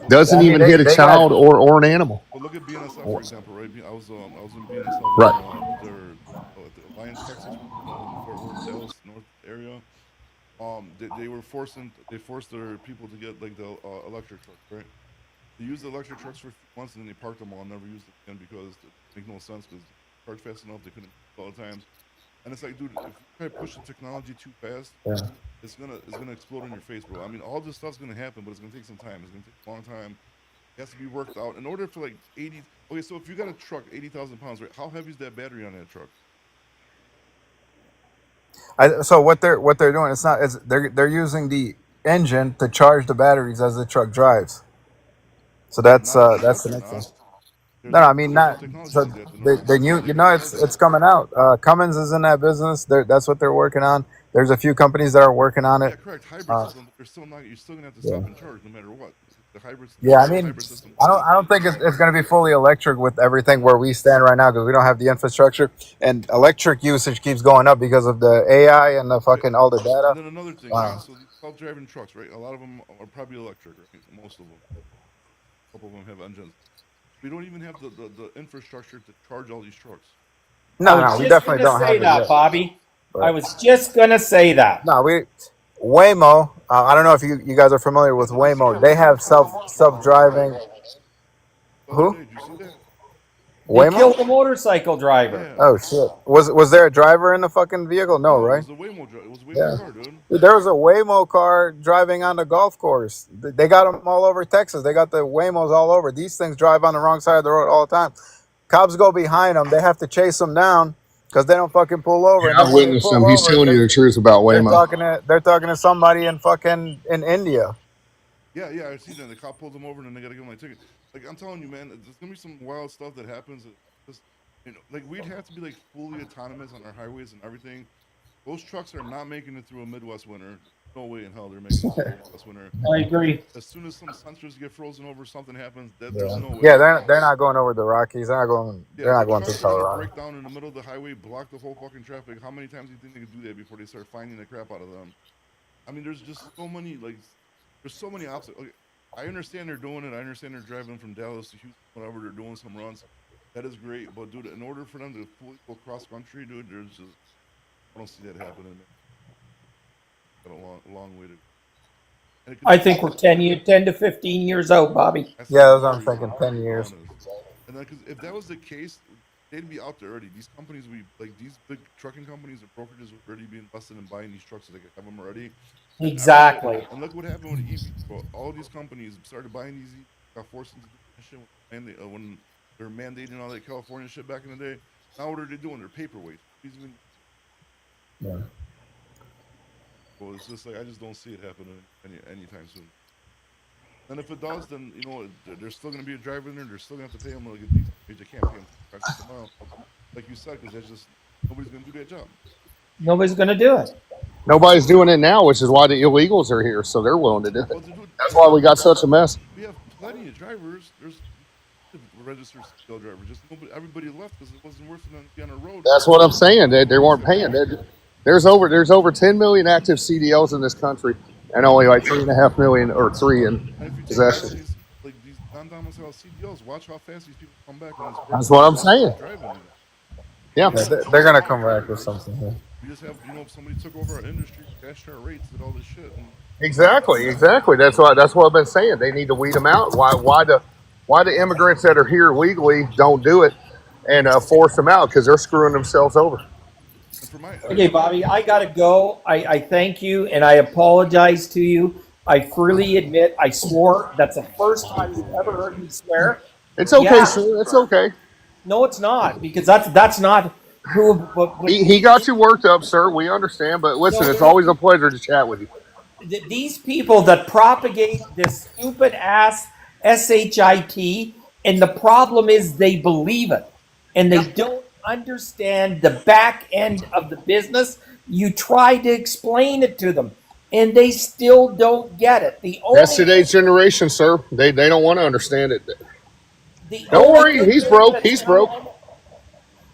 Doesn't I mean, even hit a they child got. or an animal. But look at BNSF for example, right? I was in BNSF, Right. at the Alliance, Texas, in the Fort Worth, Dallas North area. They forced their people to get like the electric trucks, right? They used the electric trucks for a few months and then they parked them all and never used them again because it make no sense because they charged fast enough they couldn't all the times. And it's like, dude, if you try to push the technology too fast, Yeah. it's gonna explode in your face, bro. I mean, all this stuff's gonna happen, but it's gonna take some time. It's gonna take a long time. It has to be worked out in order for like 80. Okay, so if you got a truck 80,000 pounds, right? How heavy is that battery on that truck? So what they're doing, they're using the engine to charge the batteries as the truck drives. So that's Not on the that's truck, the they're next thing. not. No, I mean There's no not. technology So like that. No, they no, knew, they it's coming out. Cummins is in that business. That's what they're working on. There's a few companies that are working on Yeah, it. correct. Hybrid Uh, system, but you're still gonna have to yeah, stop and charge no matter what. The hybrid, yeah. I the mean, hybrid system. I don't think it's going to be fully electric with everything where we stand right now because we don't have the infrastructure and electric usage keeps going up because of the AI and the Right. fucking all the And data. then another thing, right? Uh, So these self-driving trucks, right? A lot of them are probably electric, right? Most of them. A couple of them have engines. We don't even have the infrastructure to charge all these trucks. No, was no, we just definitely gonna don't say have it that, yet. Bobby. I But was just gonna say that. no, we Waymo. I don't know if you guys are familiar with Yeah, the Waymo. scam They Waymo have killed a self motorcycle driving. driver the other Who? day. Did you see that? They Waymo? killed the motorcycle driver. Yeah. Oh shit! Was there a driver in the fucking vehicle? No, No, it right? was the Waymo driver. It was a Waymo Yeah. car, dude. Dude, there was a Waymo car driving on the golf course. They got them all over Texas. They got the Waymos all over. These things drive on the wrong side of the road all the time. Cops go behind them. They have to chase them down because they don't fucking pull over. And I've then when they witnessed pull him. He's over, telling you the truth about they're Waymo. talking to somebody in fucking in India. Yeah, I see that. The cop pulls them over and then they gotta give them my ticket. Like I'm telling you, man, there's gonna be some wild stuff that happens. Just, like we'd have to be like fully autonomous on our highways and everything. Those trucks are not making it through a Midwest winter. No way in hell they're making it through a Midwest winter. I agree. As soon as some sensors get frozen over, something happens. There's Yeah, no way. yeah, they're not going over the Rockies. They're not going. Yeah, They're not the going to trucks are gonna Colorado. break down in the middle of the highway, block the whole fucking traffic. How many times do you think they could do that before they start finding the crap out of them? I mean, there's just so many there's so many obstacles. Okay, I understand they're doing it. I understand they're driving from Dallas to Houston, whatever. They're doing some runs. That is great, but dude, in order for them to fully go cross country, dude, I don't see that happening. Got a long way to. And it could I take think we're 10 to 15 years out, Bobby. That's Yeah, not that's what I'm very thinking. to 10 be years. honest. And then, because if that was the case, they'd be out there already. These companies, these big trucking companies and brokerages would already be invested in buying these trucks so they could have them already. Exactly. And look what happened with EVs, bro. All these companies started buying these EVs, got forced into this shit when they're mandating all that California shit back in the day. Now what are they doing? They're paperweight. Yeah. Well, it's just like I just don't see it happening anytime soon. And if it does, then there's still gonna be a driver in there. They're still gonna have to pay them like a decent wage. They can't pay them $5 a mile, like you said, because that's just nobody's gonna do that job. Nobody's going to do it. Nobody's doing it now, which is why the illegals are here, so they're willing to do Well, it. dude, That's why we got such a mess. we have plenty of drivers. There's registered scale drivers. Just everybody left because it wasn't worth it to be on the road. That's what I'm saying. They weren't paying. There's over 10 million active CDLs in this country, and only like 3.5 million or 3 in And if you take possession. these non-domiciled CDLs, watch how fast these people come back. That's what I'm saying. Driving. Yeah. They're gonna come back with something here. We just have, somebody took over our industry, cashed our rates, did all this shit. And Exactly. That's what I've been saying. They need to weed them out. Why the immigrants that are here legally don't do it and force them out because they're screwing themselves over. and for my Okay, Bobby, I got to go. I thank you and I apologize to you. I freely admit I swore. That's the first time you've ever heard me swear. It's okay, Yeah. sir. It's okay. No, it's not, because that's not who. But He got you worked up, sir. We understand, but listen, it's always a pleasure to chat with you. these people that propagate this stupid ass SHIT, and the problem is they believe it, and they don't understand the back end of the business. You try to explain it to them, and they still don't get it. That's today's generation, sir. They don't want to understand it. the Don't only worry, good he's thing broke. that's He's come broke. out-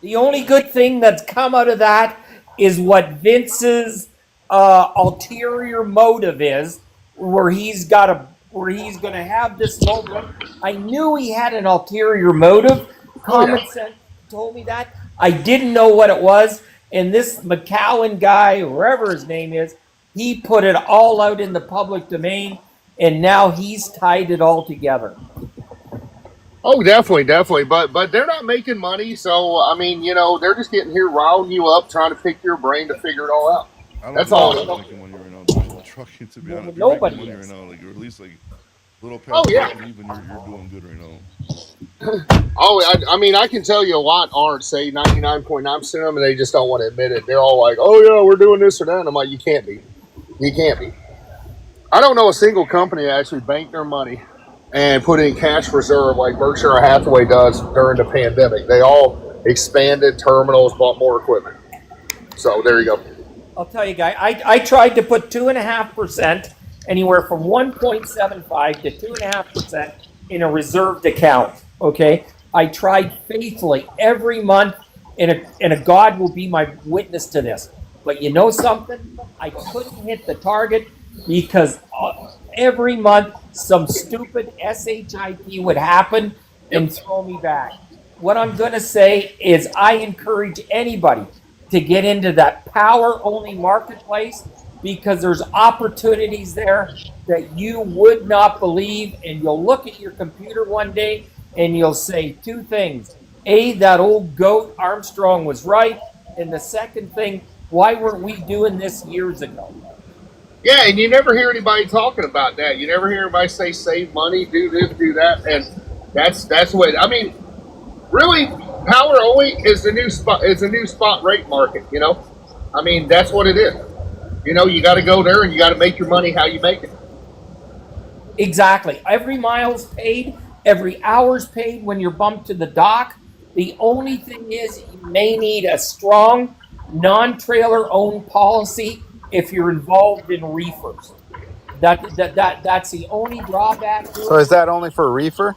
The only good thing that's come out of that is what Vince's ulterior motive is, where he's going to have this moment. I knew he had an ulterior motive. Common sense told me that. I didn't know what it was. And this McCowan guy, whoever his name is, he put it all out in the public domain, and now he's tied it all together. Oh, definitely. But they're not making money, so I mean, they're just getting here, riling you up, trying to pick your brain to figure it all out. I don't That's think all. they're making money right now doing trucking, to be Well, honest. nobody You're making is. money right now, or at least little Oh, past yeah. breaking even, you're doing good right now. Oh, I mean, I can tell you a lot aren't. Say 99.9% of them, and they just don't want to admit it. They're all like, "Oh yeah, we're doing this or that." And I'm like, "You can't be. You can't be." I don't know a single company that actually banked their money and put in cash reserve like Berkshire Hathaway does during the pandemic. They all expanded terminals, bought more equipment. So there you go. I'll tell you, guy. I tried to put 2.5%, anywhere from 1.75 to 2.5% in a reserved account. Okay, I tried faithfully every month, and a God will be my witness to this. But you know something? I couldn't hit the target because every month some stupid SHIT would happen and throw me back. what I'm going to say is I encourage anybody to get into that power only marketplace because there's opportunities there that you would not believe. And you'll look at your computer one day and you'll say two things. A, that old goat Armstrong was right. And the second thing, why weren't we doing this years ago? Yeah, and you never hear anybody talking about that. You never hear anybody say save money, do this, do that, and that's what I mean. Really, power only is the new spot. Is a new spot rate market. You know, I mean that's what it is. You know, you got to go there and you got to make your money how you make it. Exactly. Every mile's paid, every hour's paid when you're bumped to the dock. The only thing is you may need a strong non-trailer owned policy if you're involved in reefers. That's the only drawback to So it. is that only for reefer?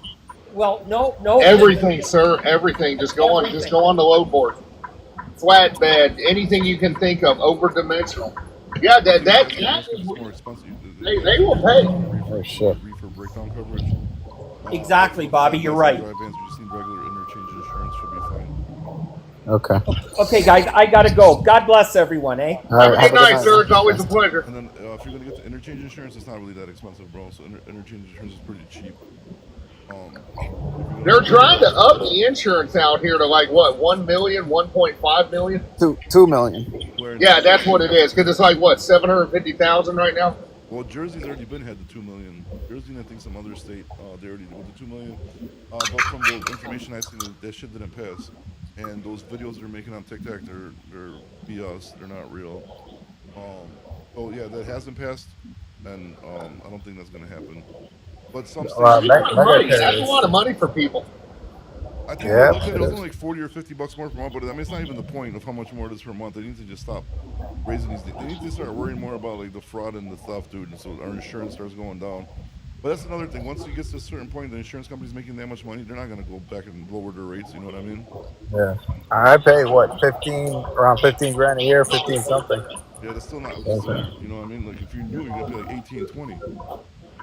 Well, no. Everything, sir, everything. Just go on the load board, flatbed, anything you can think of, over dimensional. Yeah, It's more expensive. they will pay. Oh shit. Reefer breakdown coverage. Exactly, Bobby. You're right. Dry vans, we just need regular interchange insurance, should be fine. Okay. Okay, guys, I gotta go. God bless everyone, eh? All right, Have a good night, sir. It's always a pleasure. And then if you're gonna get the interchange insurance, it's not really that expensive, bro. So interchange insurance is pretty cheap. They're trying to up the insurance out here to like what, 1 million, 1.5 million? 2 million. Where Yeah, that's what it is. Because it's like what, 750,000 right now. Well, Jersey's already been had the 2 million. Jersey and I think some other state, they already did with the 2 million. But from the information I've seen, that shit didn't pass. And those videos they're making on TikTok, they're BS. They're not real. So yeah, that hasn't passed, and I don't think that's gonna happen. But some states, That's a lot of money for people. I think Yeah, it it was is. only like $40 or $50 more per month. But I mean, it's not even the point of how much more it is per month. They need to just stop raising these. They need to start worrying more about like the fraud and the theft, dude. And so our insurance starts going down. But that's another thing. Once it gets to a certain point, the insurance company's making that much money, they're not gonna go back and lower their rates. You know what I mean? Yeah. I pay what, around 15 grand a year, 15 something. Yeah, that's still not. Okay. You know what I mean? Like if you're new, you're gonna pay like 18, 20.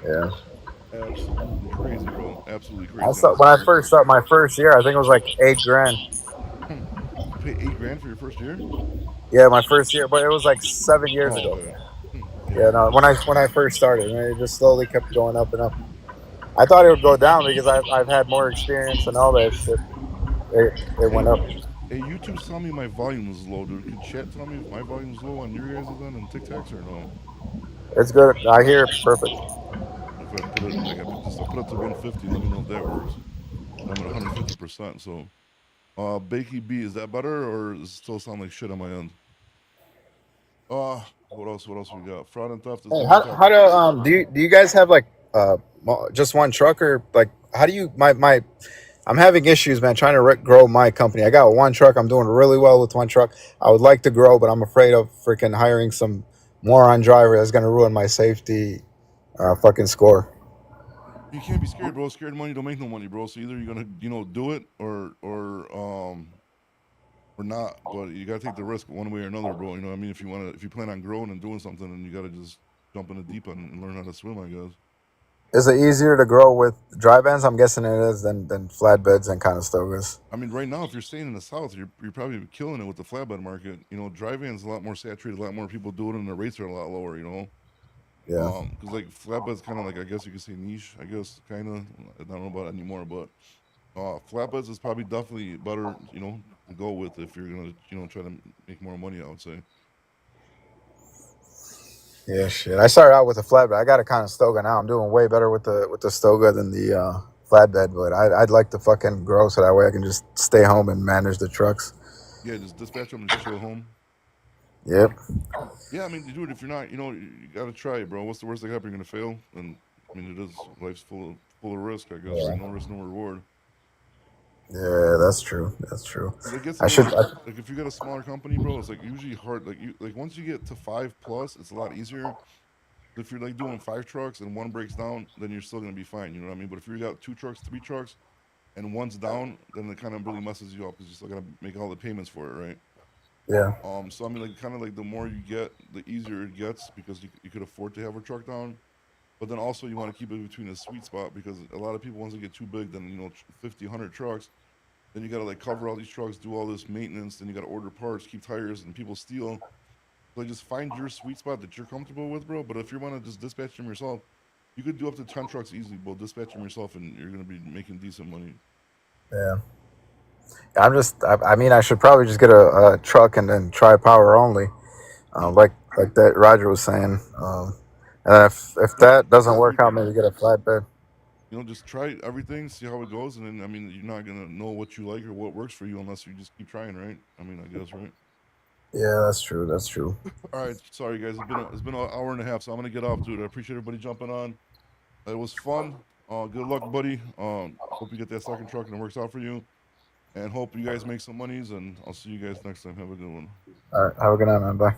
Yeah. Absolutely crazy, bro. Absolutely crazy. When I first started my first year, I think it was like 8 grand. You pay 8 grand for your first year? Yeah, my first year, but it was like 7 years Oh, ago. okay. Yeah, no, when I first started, and it just slowly kept going up and up. I thought it would go down because I've had more experience and all that shit. It went up. Hey, YouTube tell me my volume is low, dude. Can chat tell me if my volume is low on your guys' end and TikToks or no? It's good. I hear it perfect. If I put it like I put it to 150, let me know if that works. I'm at 150%. So, Bakey B, is that better or does it still sound like shit on my end? What else we got? Fraud and theft. Hey, how do you guys have like just one truck, or like how do you my I'm having issues, man, trying to grow my company. I got one truck. I'm doing really well with one truck. I would like to grow, but I'm afraid of freaking hiring some moron driver that's gonna ruin my safety fucking score. You can't be scared, bro. Scared money don't make no money, bro. So either you're gonna, do it or not. But you gotta take the risk one way or another, bro. You know what I mean? If you plan on growing and doing something, then you gotta just jump in the deep end and learn how to swim, I guess. Is it easier to grow with dry vans? I'm guessing it is than flatbeds and Conestogas. I mean, right now, if you're staying in the South, you're probably killing it with the flatbed market. Dry van's a lot more saturated, a lot more people do it, and the rates are a lot lower. Yeah. Because like flatbed's kind of like, I guess you could say niche. I guess kind of. I don't know about it anymore, but flatbeds is probably definitely better. To go with if you're gonna try to make more money. I would say. Yeah, shit. I started out with a flatbed. I got a Conestoga now. I'm doing way better with the Stoga than the flatbed, but I'd like to fucking grow so that way I can just stay home and manage the trucks. Yeah, just dispatch them and just go home. Yep. Yeah, I mean, dude, if you're not, you gotta try it, bro. What's the worst that happen? You're gonna fail, and I mean, it is life's full of risk. I guess Yeah. no risk, no reward. Yeah, that's true. That's true. It gets I should. like if you got a smaller company, bro, it's like usually hard. Like once you get to 5+, it's a lot easier. If you're like doing 5 trucks and one breaks down, then you're still gonna be fine. You know what I mean? But if you got 2 trucks, 3 trucks, and one's down, then it kind of really messes you up because you're still gotta make all the payments for it, right? Yeah. So I mean, like kind of like the more you get, the easier it gets because you could afford to have a truck down. But then also you want to keep it between a sweet spot because a lot of people, once they get too big, then 50, 100 trucks, Then you gotta like cover all these trucks, do all this maintenance. Then you gotta order parts, keep tires, and people steal. So just find your sweet spot that you're comfortable with, bro. But if you want to just dispatch them yourself, you could do up to 10 trucks easily, bro. Dispatch them yourself, and you're gonna be making decent money. Yeah. I mean, I should probably just get a truck and then try power only, like that Roger was saying. And if that doesn't work out, maybe get a flatbed. You know, just try everything, see how it goes, and then I mean, you're not gonna know what you like or what works for you unless you just keep trying, right? I mean, I guess, right? Yeah, that's true. That's true. All right, sorry guys, it's been an hour and a half, so I'm gonna get off, dude. I appreciate everybody jumping on. It was fun. Good luck, buddy. Hope you get that second truck and it works out for you. And hope you guys make some monies. And I'll see you guys next time. Have a good one. All right. Have a good night, man. Bye.